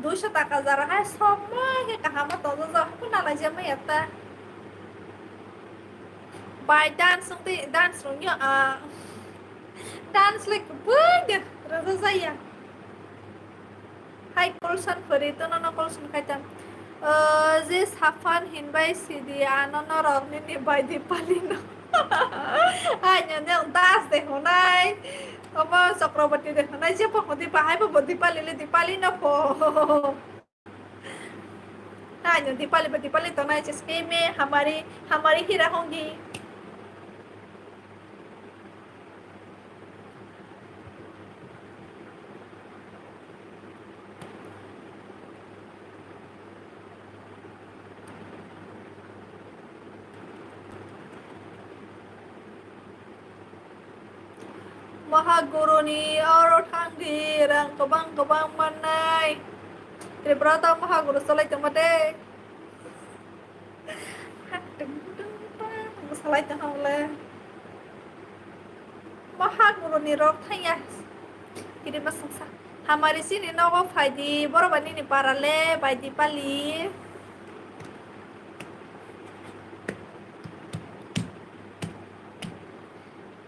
200 টাকা যারা হয় সময় কে কাহামা তো যা কোনা লাগে মাইতা by dance something dance nya dance like bud raza saya hai Colson ferito no Colson kaitan this hafan hin by cd anono rogni ni by dipalino hanya yang das de honai apa Sakrabati de honai je po dipahai po dipalino po hanya dipali to nai cheske में हमारी ही रहूंगी Mahaguru ni aro thangdi rang kabang manai Tribrata Mahaguru salai tamade salai tahamle Mahaguru ni rok thaya kiri masangsa Hamari sini nogo faidi borobani ni parale baidi pali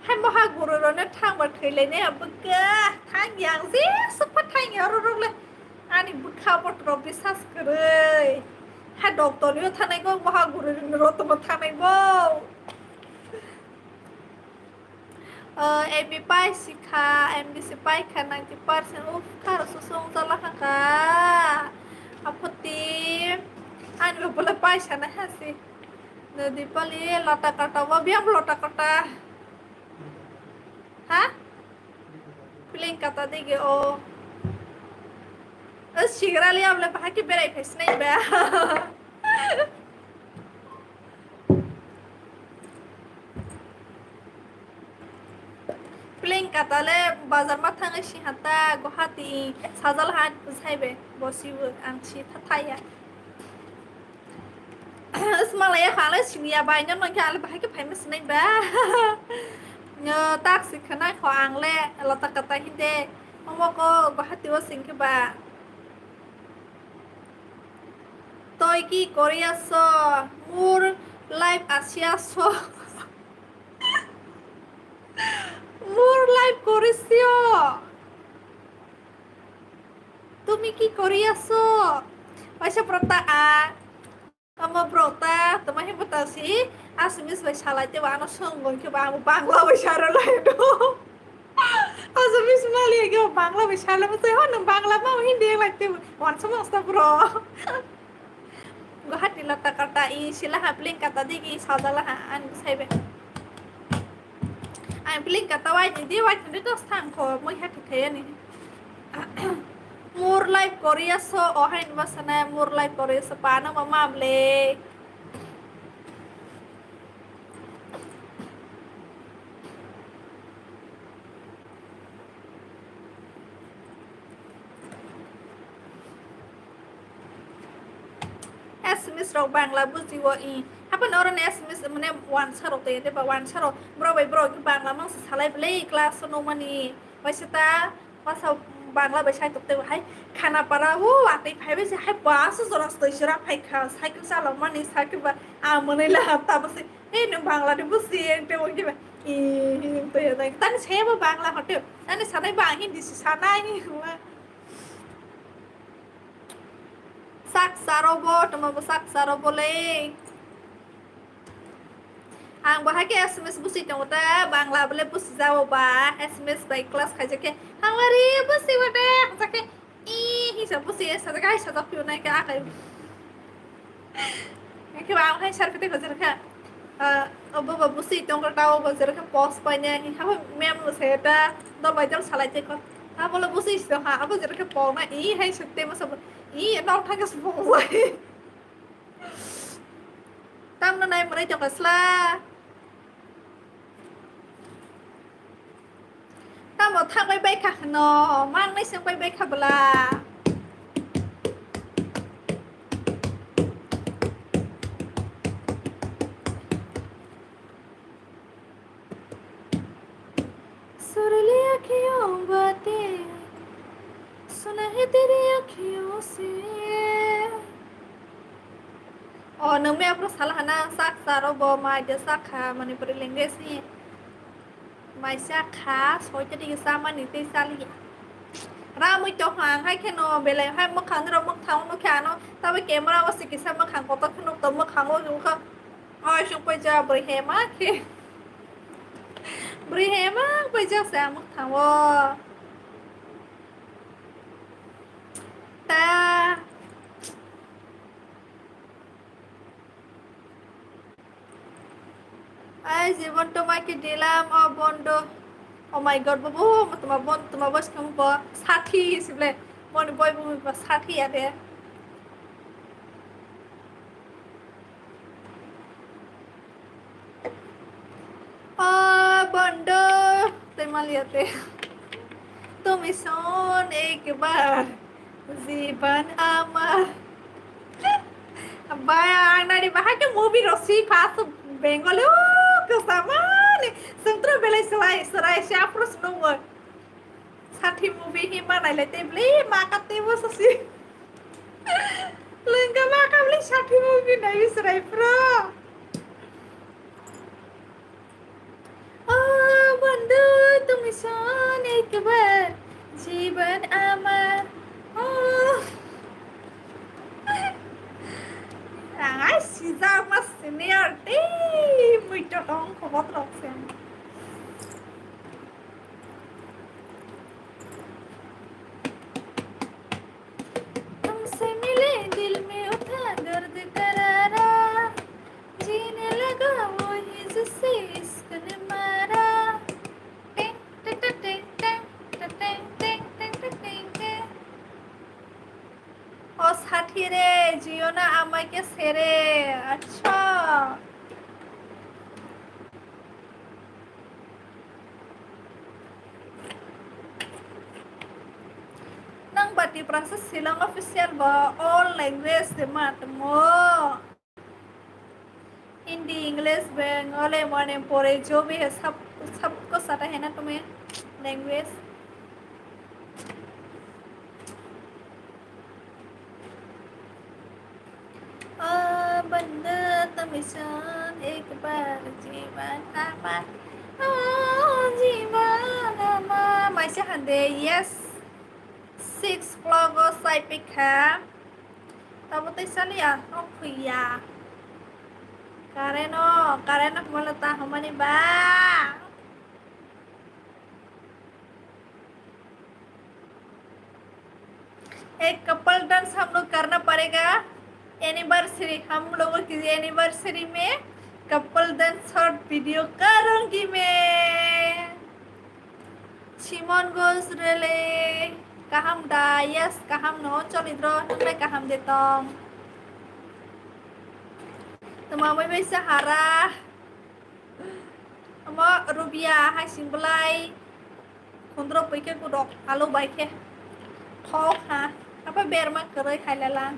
hai Mahaguru ro na thang ba thile ne abga thang yang si supat thang ya ro le ani bukha bot ro bisas kare ha doctor yo thanai go Mahaguru ro to thanai bo AB pai sikha MBC pai kha 90% of khar susung salah ka aputi ani bola pai sana hasi nadi pali lata kata wa biam lata kata ha piling kata dige o shigra liya abla bahaki berai phis nahi ba piling kata le bazar ma thang shi hata Guwahati sajal hat busaibe bosibu angchi thataya Malaya khá sini ya bài nhân cái là bài cái phải mà sini ba nhờ taxi khả năng khó ăn lẹ là ta kata hindi không có bahat tiêu sinh cái bà tôi ki Korea so mur live Asia so mur live Korea তুমি কি কৰি আছো পইচা প্ৰতা আমার ব্রতা তোমাকে বতাছি আসমিস by সালাইতে বানো সঙ্গন কে বাংলা বৈশারো লাইটো আসমিস মালিয়ে কে বাংলা বৈশালে মতে হন বাংলা মা হিন্দি লাইতে ওয়ান সমস্ত ব্রো গুহাটি লতা কাটা ই শিলা হাবলিং কাটা দিগি সাদালা আন সাইবে আই ব্লিং কাটা ওয়াই দি ওয়াই তুমি তো স্থান খো মই হাটি খায়ানি mur live Korea so ohain basana mur live Korea so paano mamable SMS rok bangla bujiwo I hapan orang SMS mane wan saro te de ba wan saro bro bai bro ki bangla mang salai play class no mani wasita masa bangla bai sai tok te hai khana para wo atai phai bai se hai ba su zora stoi shira phai kha cycle sala mani cycle ba a mane la ta ba se e no bangla de busi ente wo ki ba I to ya dai tan se ba bangla hotel tan sanai ba hindi si sanai ni sak sarobo tama sak sarobo le ang bahagi SMS busi tangota bangla bole busi jawo ba SMS by class khaje ke hamari busi wate jake I hisa busi sa ga sa dokyo na ka akai ke ba ang hai sarfite ko jera ka obo ba busi tangota tawo ba jera ka post pa nya hi ha mem no seta do ba jang salai te ko ha bole busi so ha abo jera ka po na I hai sutte ma sab I đâu thang cái số vậy tam nó này mà đây chọc là sla tam một thang bay bay khạc nó mang lấy sang bay bay khạc là सुरली अखियों बातें सुना है तेरी अखियों से और नमे अपना salah na sak saro bo mai de sakha Manipuri language ni mai sakha soi jadi sama ni te sali ra mui to hang hai kheno bele hai mo khang ro mo thang no kha no ta be camera wa sikisa mo khang ko to khno to mo khang o ju kha oi sung pai ja bri he ma ke bri he ma pai ja sa mo thang wo ta ai জীবন তোমাকে দিলাম ও বন্ধু ও মাই god বাবু তোমার বয়স কেমন পো 60 সিবলে মনে বই বই 60 আতে ও বন্ধু তেমালিয়াতে তুমি শোন একবার জীবন আমার Bayang nari bahagi movie rosi pas Bengali kesamaan sentro belai serai siapros nunggu sati movie hima nai lete beli makan tibu sesi lengkap makan beli sati movie nai serai pro oh bandu tumi son ek bar jiban amar oh Ai, si ra uma senior, muito bom, com outra opção. तुमसे मिले दिल में उठा दर्द करारा जीने लगा वो ही जिससे इश्क ने मारा टिंग टिंग टिंग टिंग टिंग टिंग टिंग टिंग टिंग ও সাথী রে জিও না আমাকে ছেড়ে আচ্ছা nang bati proses silang official ba all language de mat mo Hindi English Bengali Manipuri जो भी है सब सबको आता है ना तुम्हें लैंग्वेज बंदा तमिसान एक बार जीवन आमा जीवन आमा masih hande yes 6 vlog sai pika tahu tadi sana ya oh iya karena meletak hamani ba एक कपल डांस हम लोग करना पड़ेगा एनिवर्सरी हम लोगों की एनिवर्सरी में कपल डांस शॉर्ट वीडियो करूंगी मैं Simon goes really kaham da yes kaham no cholidro nang kaham detong tama mai bai sahara amo rubia hai singlai kundro paike kudok halo baike thok ha apa ber ma keroi khailalang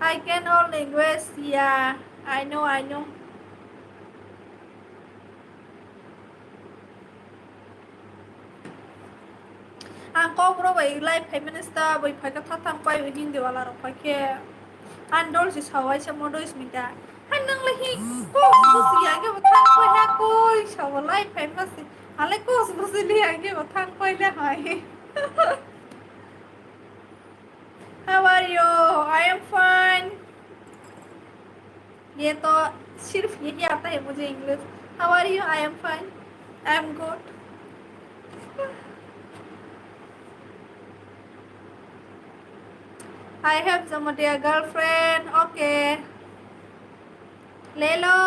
I can all language yeah I know Kokborok bai live Prime Minister bai phai ka thang pai bai hindi wala ro phai ke andol si sawai sa modois mita hanang lahi ko busia ke thang pai ha koi sawa live Prime Minister ale ko busi li age thang pai le hai How are you? I am fine. ये तो सिर्फ यही आता है मुझे English How are you? I am fine. I am good. I have Jamatia girlfriend. Okay. ले लो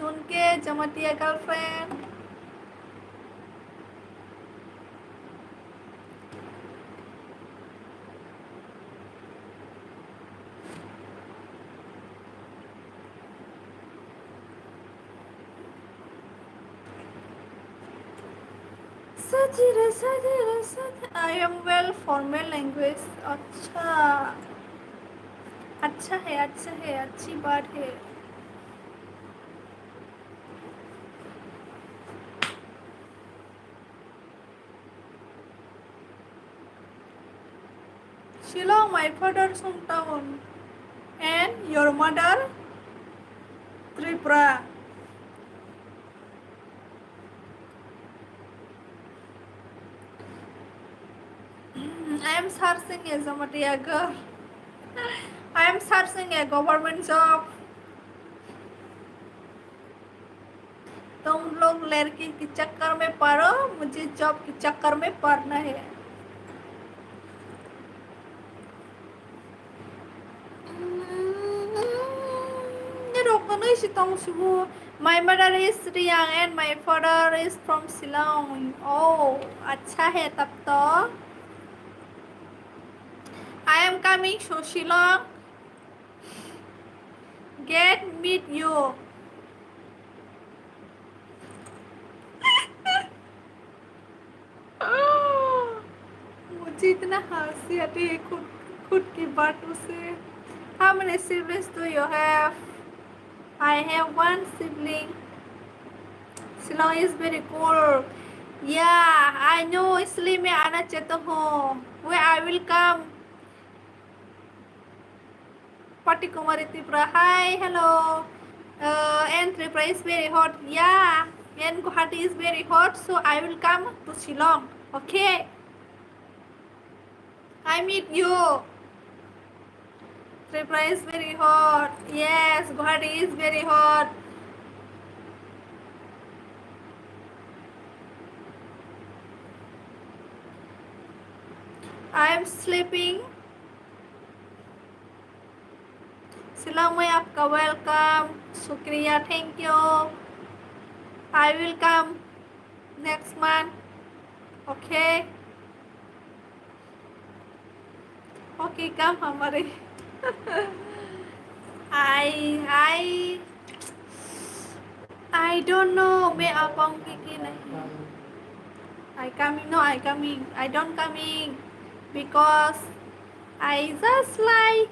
ढूंढ के Jamatia girlfriend. I am well formal language अच्छा है अच्छी बात है Shillong my father's hometown and your mother Tripura I am searching a Jamatia girl. I am searching a government job. तुम लोग लड़की के चक्कर में पड़ो मुझे जॉब के चक्कर में पड़ना है ये रोकना नहीं सितों सुबह My mother is Riyang and my father is from Shillong. Oh, अच्छा है तब तो I am coming to Shillong. Get meet you. मुझे इतना हंसी आती है खुद की बातों से How many siblings do you have? I have one sibling. Shillong is very cool. Yeah, I know इसलिए मैं आना चाहता हूँ Where I will come Kumari Tripura. Hi, hello. And Tripura is very hot. Yeah, and Guwahati is very hot. So I will come to Shillong. Okay. I meet you. Tripura is very hot. Yes, Guwahati is very hot. I am sleeping. Shillong में आपका welcome शुक्रिया thank you I will come next month okay okay come हमारे I don't know मैं आ पाऊंगी कि नहीं I coming no I coming I don't coming because I just like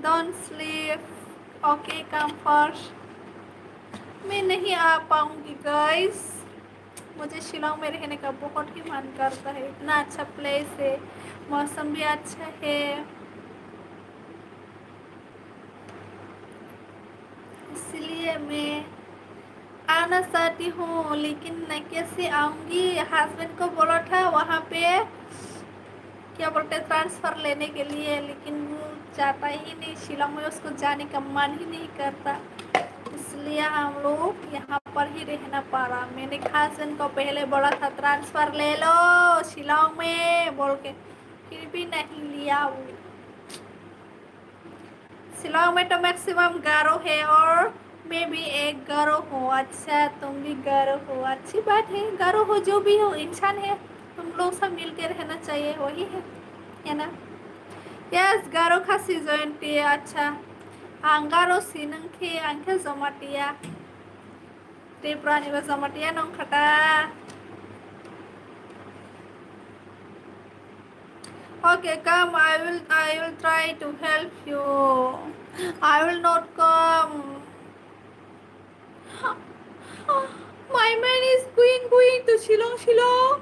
don't sleep okay come first मैं नहीं आ पाऊंगी guys मुझे शिलोंग में रहने का बहुत ही मन करता है इतना अच्छा प्लेस है मौसम भी अच्छा है इसलिए मैं आना चाहती हूँ लेकिन मैं कैसे आऊँगी हस्बैंड को बोला था वहाँ पे क्या बोलते ट्रांसफ़र लेने के लिए लेकिन वो जाता ही नहीं शिलोंग में उसको जाने का मन ही नहीं करता इसलिए हम लोग यहाँ पर ही रहना पड़ा मैंने हस्बैंड को पहले बोला था ट्रांसफ़र ले लो शिलोंग में बोल के फिर भी नहीं लिया वो शिलोंग में तो मैक्सिमम गारो है और मैं भी एक गारो हूँ अच्छा तुम भी गारो हो अच्छी बात है गारो हो जो भी हो इंसान है तुम लोग सब मिल के रहना चाहिए वही है ना यस गारो खासी जयंती अच्छा गारो सिनंखे आंखे जमाटिया त्रिपुरानिबो जमाटिया नंखाता Okay, come. I will try to help you. I will not come. My man is going to Shillong,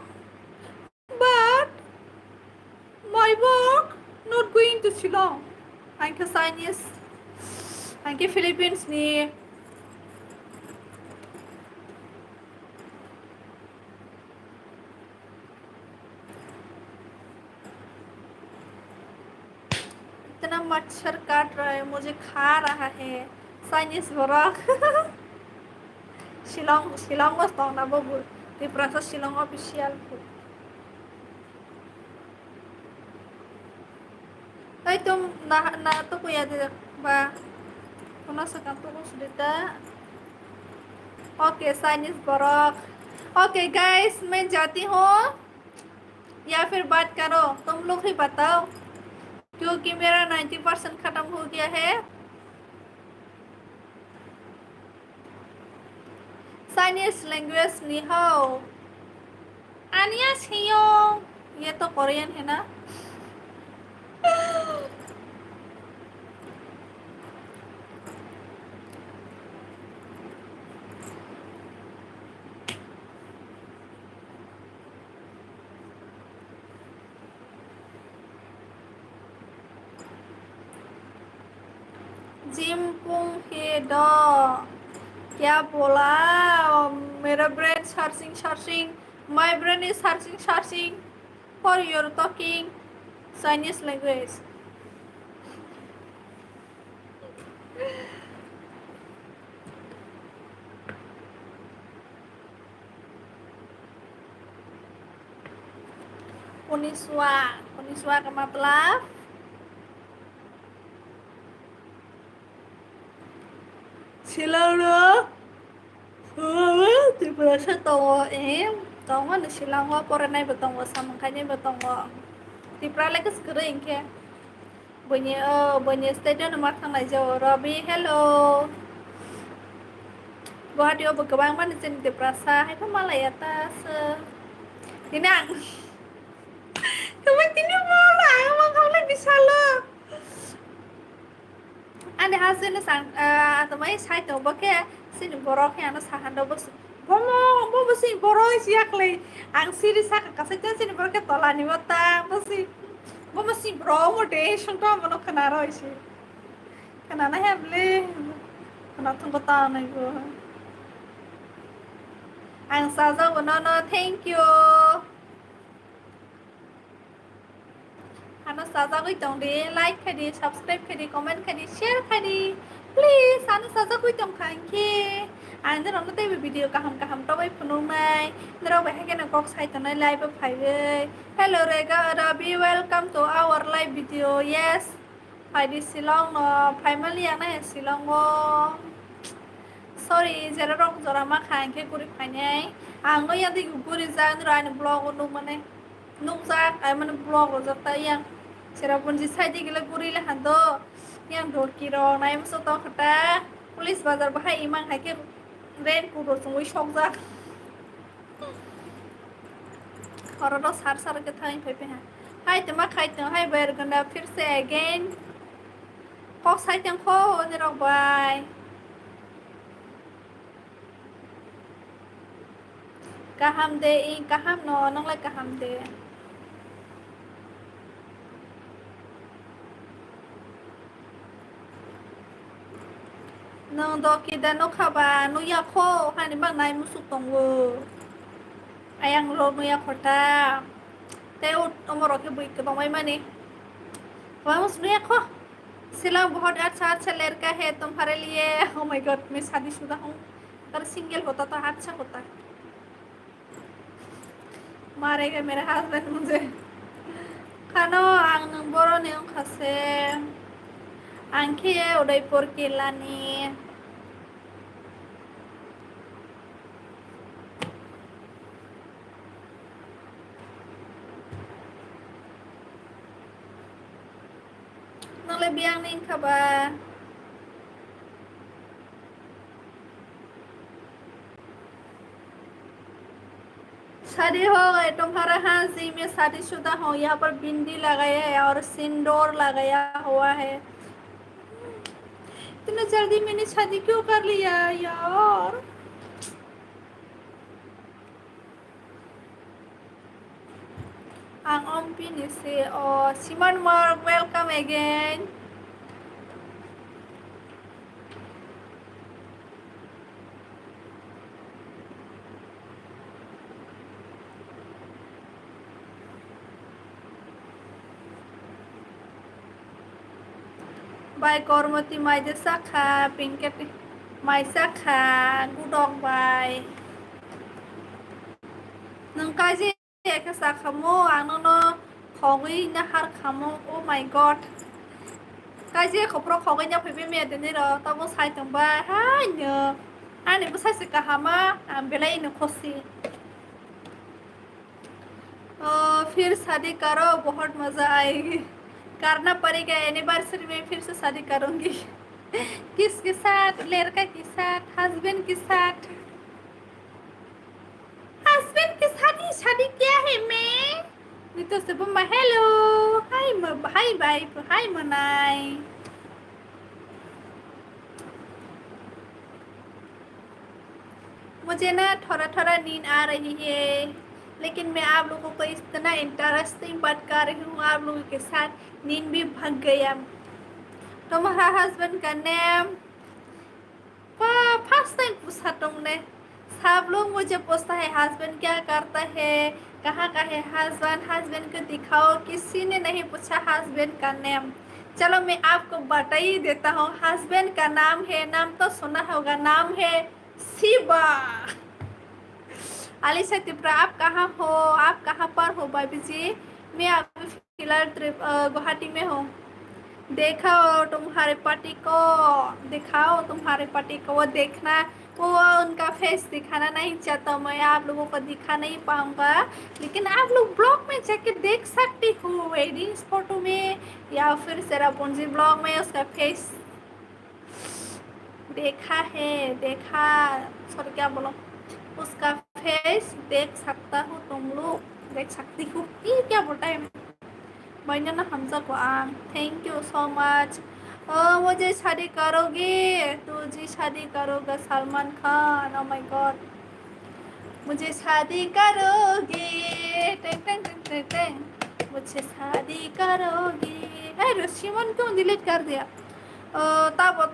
but my work not going to Shillong. Anke Chinese, anke Philippines ni. इतना मच्छर काट रहा है मुझे खा रहा है Chinese work Shillong was tong na bobo di prasa Shillong official food ay तुम ना तो कोई याद बा तुम सकम तो कुछ देता okay Chinese work okay guys मैं जाती हूँ या फिर बात करो तुम लोग ही बताओ क्योंकि मेरा 90% खत्म हो गया है चाइनीज लैंग्वेज नि हाओ 안녕하세요 ये तो कोरियन है ना जिमपुंग हेडो क्या बोला मेरा brain searching my brain is searching for your talking Chinese language Konnichiwa का मतलब Silaunya tiba-tiba tahu tahu nggak Silaunya korenai bertemu sama makanya bertemu tiba lagi sekering ke banyak stadion nomor tangga jauh Robi hello buat dia berkembang mana jenis tiba itu malah ya tas ini kamu tidak mau lah emang kamu lagi salah Ande hasilnya atau mai saya tahu bahkan sini boroknya anak sahan dobo bomo sih borok siak lagi ang siri sak kasih sini boroknya tolani mata bomo sih borok mau deh contoh mau kenaro sih kenana ya beli kena tunggu tahun itu ang saja bonono thank you Ano saja ko itong di like kadi subscribe kadi comment kadi share kadi please ano saja ko itong kanki ande rom tay video kaham to bai punung nai nero bai hagen kok sai tanai live phai hello rega Rabi welcome to our live video yes phai di Silong no family ana Silong go sorry jera rong jora ma khan ke kuri phai nai ang no yadi guri jan ro an blog no mane nung jak ai mane blog ro jata yang Serapun si saja gila guri lah hando yang dorki ro na em so to khata police bazar bahai imang hai ke rain को सो शौक जा और तो सार सार के Thai पे हैं हाय ते मा खाई ते हाय बेर गना फिर से अगेन को साइ ते खो ने रक bye kaham de in kaham no nong lai kaham de nong do ki da no khaba no ya kho hani bang nai musuk tong wo ayang lo no ya khota te omoro ke bui ke bamai mani vamos no ya kho सिला बहुत अच्छा अच्छा लड़का है तुम्हारे लिए oh my god मैं शादीशुदा हूँ अगर सिंगल होता तो अच्छा होता मारेगा मेरा हस्बैंड मुझे खानो आं नों बर'नि खासे आंखि उदयपुर किलानि नोंलाय बियां नहीं खाबा शादी हो गए तुम्हारा हाँ जी मैं शादीशुदा हूँ यहाँ पर बिंदी लगाया है और सिंदूर लगाया हुआ है इतना जल्दी मैंने शादी क्यों कर लिया यार ang om pinisi oh Simon Mark welcome again by Kormoti Mai Sakha Pinket Mai Sakha good dog by nung kaji ka sakha mo ang no khogi na har khamo oh my god kaji khopro khogi nya phe me de ni ro ta mo sai tong ba ha nhờ anh này bữa sai sẽ cả hama belai nó khosi फिर शादी करो बहुत मजा आएगी करना पड़ेगा anniversary में फिर से शादी करूंगी किसके साथ लड़का के साथ हस्बैंड के साथ ही शादी किया है मैं तो सब hello hi hi bye hi मनाई मुझे ना थोड़ा थोड़ा नींद आ रही है लेकिन मैं आप लोगों को इतना इंटरेस्टिंग बात कर रही हूँ आप लोगों के साथ नींद भी भाग गया तुम्हारा हस्बैंड का नेम फर्स्ट टाइम पूछा तुमने सब लोग मुझे पूछता है हस्बैंड क्या करता है कहाँ का है हस्बैंड को दिखाओ किसी ने नहीं पूछा हस्बैंड का नेम चलो मैं आपको बता ही देता हूँ हस्बैंड का नाम है नाम तो सुना होगा नाम है शिवा आलिशा त्रिपुरा आप कहाँ हो आप कहाँ पर हो भाभी जी मैं अभी फिलहाल गुवाहाटी में हूँ दिखाओ तुम्हारे पति को वो देखना वो उनका फेस दिखाना नहीं चाहता मैं आप लोगों को दिखा नहीं पाऊंगा लेकिन आप लोग ब्लॉग में जाके देख सकती हो वेडिंग फोटो में या फिर सेरापुंजी ब्लॉग में उसका फेस देखा सॉरी क्या बोलो उसका फेस देख सकता हूँ तुम लोग देख सकती हो ये क्या बोलता है मैंने ना हमजा को आंग थैंक यू सो मच मुझे शादी करोगे तू जी शादी करोगे सलमान खान ओ माय गॉड मुझे शादी करोगे टें टें टें टें टें मुझे शादी करोगे अरे सिमन क्यों डिलीट कर दिया तब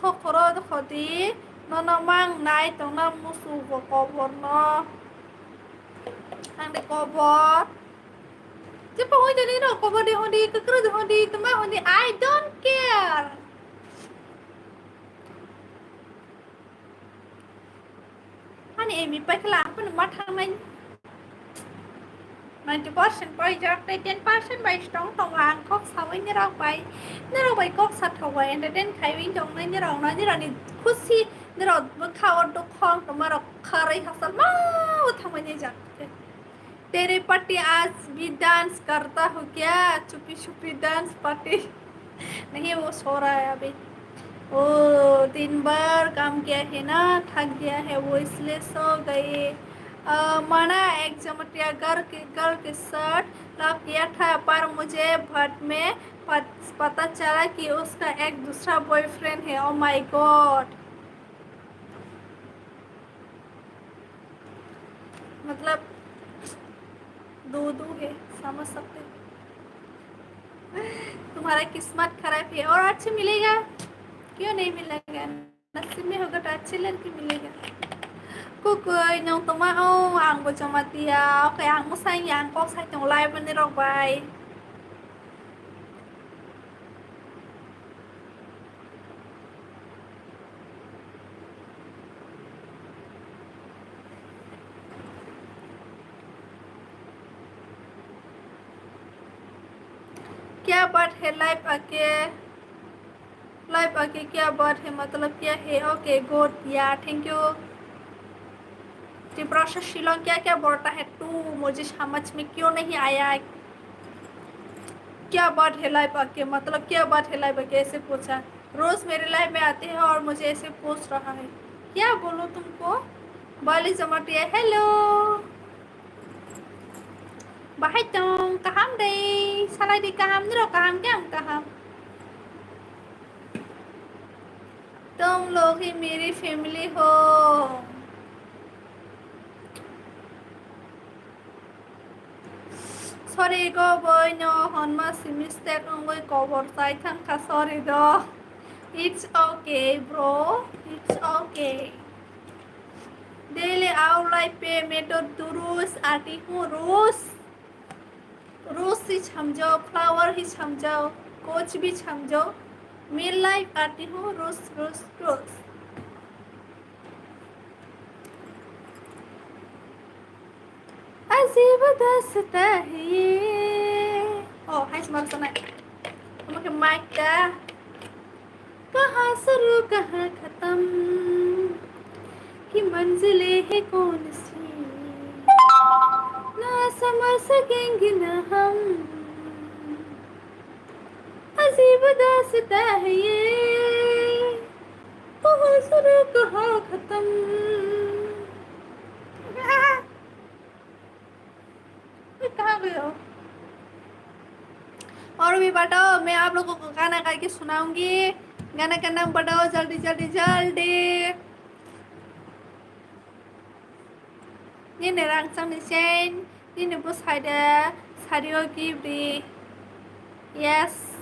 थोकरो खोदी no mang nai tong na musu ko kobor no ang de kobor je pa hoy dani no kobor de hondi kekru de hondi tama hondi I don't care ani emi pa kala apa ma thang nai 90% by job 10% by strong tong lang kok sawai ni rau bai kok sat thawai entertain khai wing tong nai ni rau ni khushi ni rau ba khao do khong to ma rau kharai hasal ma thamai ni jak तेरे पति आज भी dance करता हो क्या चुपी छुपी dance party नहीं वो सो रहा है अभी। ओ दिन भर काम किया है ना, थक गया है वो, इसलिए सो गई। माना एक जमटिया घर के साथ लव किया था, पर मुझे बाद में पता चला कि उसका एक दूसरा बॉयफ्रेंड है। ओ माय गॉड। मतलब दो दो है, समझ सकते हो। तुम्हारा किस्मत खराब है और अच्छे मिलेगा, क्यों नहीं मिलेगा, नसीब में होगा तो अच्छे लड़की मिलेगा। Kukuy nung tumao ang Jamatia, kaya ang musay yang ko sa itong live ni Robay. क्या बात है, लाइव आके क्या बात है, मतलब क्या है। ओके गुड या थैंक यू। त्रिपुरा शिलोंग क्या क्या बोलता है तू, मुझे समझ में क्यों नहीं आया। क्या बात है लाइव आके, मतलब क्या बात है लाइव आके, ऐसे पूछा। रोज मेरे लाइव में आते हैं और मुझे ऐसे पूछ रहा है, क्या बोलूं तुमको। बाली जमाटिया hello. Bahai dong, kaham deh. Salah di kaham nih, kaham क्या kaham। तुम लोग ही मेरी फैमिली हो। Sorry go boy no hon masih mistake ngoi cover sai thang ka sorry do. It's okay bro, it's okay। Daily our life पे method to rules आती हूँ रूस। रूस ही समझो, फ्लावर ही समझो, कोच भी समझो। मेरी लाइफ आती हूँ रूस रूस रूस। अजीब दास्तां है ये। ओ हाय स्मार्ट सुना मुझे माइक का कहाँ शुरू कहाँ खत्म की मंजिलें है कौन सी, ना समझ सकेंगे ना हम। अजीब दास्तां है ये, कहाँ शुरू कहाँ खत्म। कहाँ गए हो। और भी बताओ, मैं आप लोगों को गाना गा के सुनाऊंगी। गाना का नाम बताओ जल्दी जल्दी जल्दी। Ini rangsang ni sen, ini bus ada sario gibri. Yes,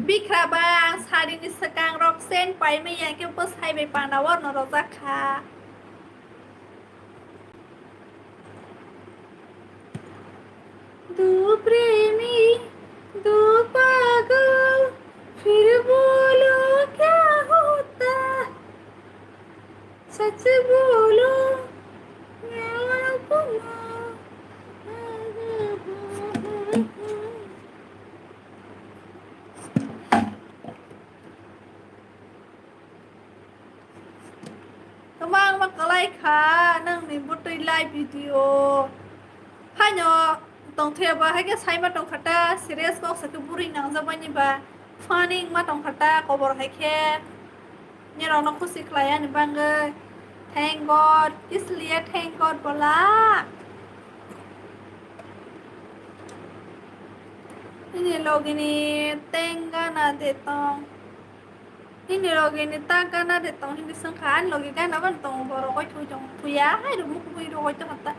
bikra bang sari ni sekang rok sen pai me yang ke bus hai be pandawar no rozakha। दो प्रेमी दो पागल फिर बोलो क्या होता, सच बोलो Tumang makalay ka nang nibutoy live video. Hanyo tong thea ba hage sai ma tong khata serious ko sa buri nang zaman ni ba funny ma tong khata kobor hake ni rong no खुशी खलाया ni bangge। Thank God, इसलिए thank God बोला। ini लोग ini tenga ना देता हूँ, ini लोग ini tanga ना देता हूँ, ini संखान लोग इधर ना बनता हूँ बोरो कोई छू जाऊँ छुया है तो मुझे कोई रोक तो मत।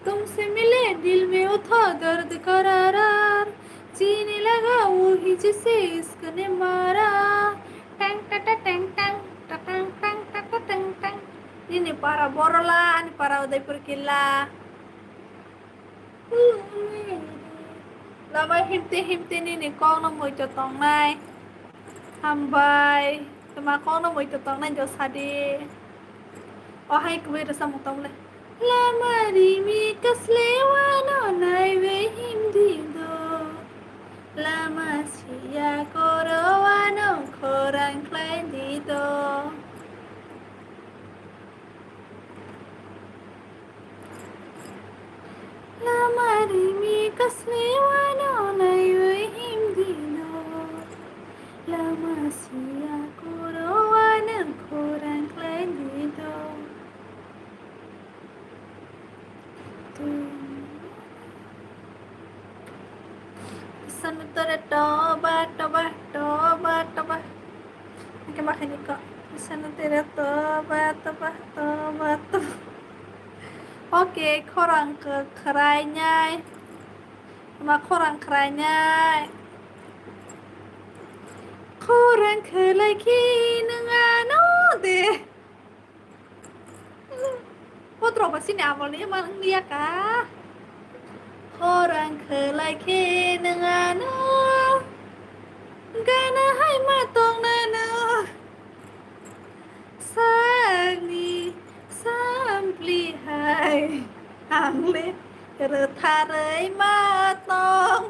तुमसे मिले दिल में उठा दर्द करार, जीने लगा वही जिसे इश्क ने मारा। टंग टंग टंग टंग टंग टंग टंग टंग टंग। Ini para borola, ini para uday perkila. Lama himte ni kau na mo ito tong nai. Hambay, tuma kau na mo ito tong nai jo sadi. O hai kuwi rasa mo tong le. Lama rimi kaslewa no nai we himdido. Lama siya korowa no korang kledido. Lama rimi kasliwano na himdino lama siya kuruan ng kurang dito San utara toba toba toba toba Oke makin kok San utara toba toba toba toba Oke, korang ke keranya Sama korang keranya Korang ke lagi nengano deh Potro pasti ni awalnya malang dia kah Korang ke lagi nengano Gana hai matong nano Sangni sampli hai Angle Tertarai matong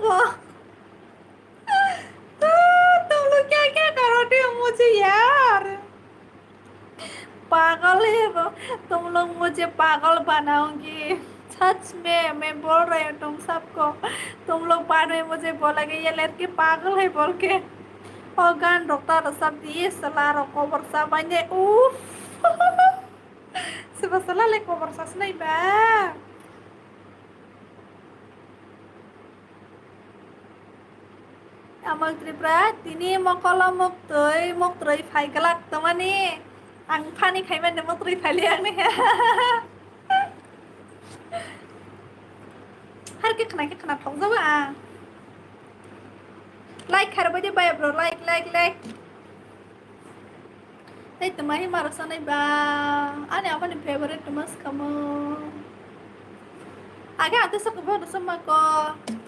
तुम लोग क्या क्या करोगे मुझे यार पागल है वो तुम लोग मुझे पागल बनाओगे सच में मैं बोल रही हूँ तुम सबको तुम लोग बाद में मुझे बोलोगे ये लड़की पागल है बोल के organ dokter सब दिए सलाह रखो वर्षा बने उफ sebesar le conversação नहीं बा Amal triprat ini mau kalau mau teri fai galak teman nih angka nih kayak mana mau teri fai liang nih har ke kena tong sama like har baca bayar bro like hey teman ini marah sana ba aneh apa nih favorite teman kamu agak ada sekebar sama kok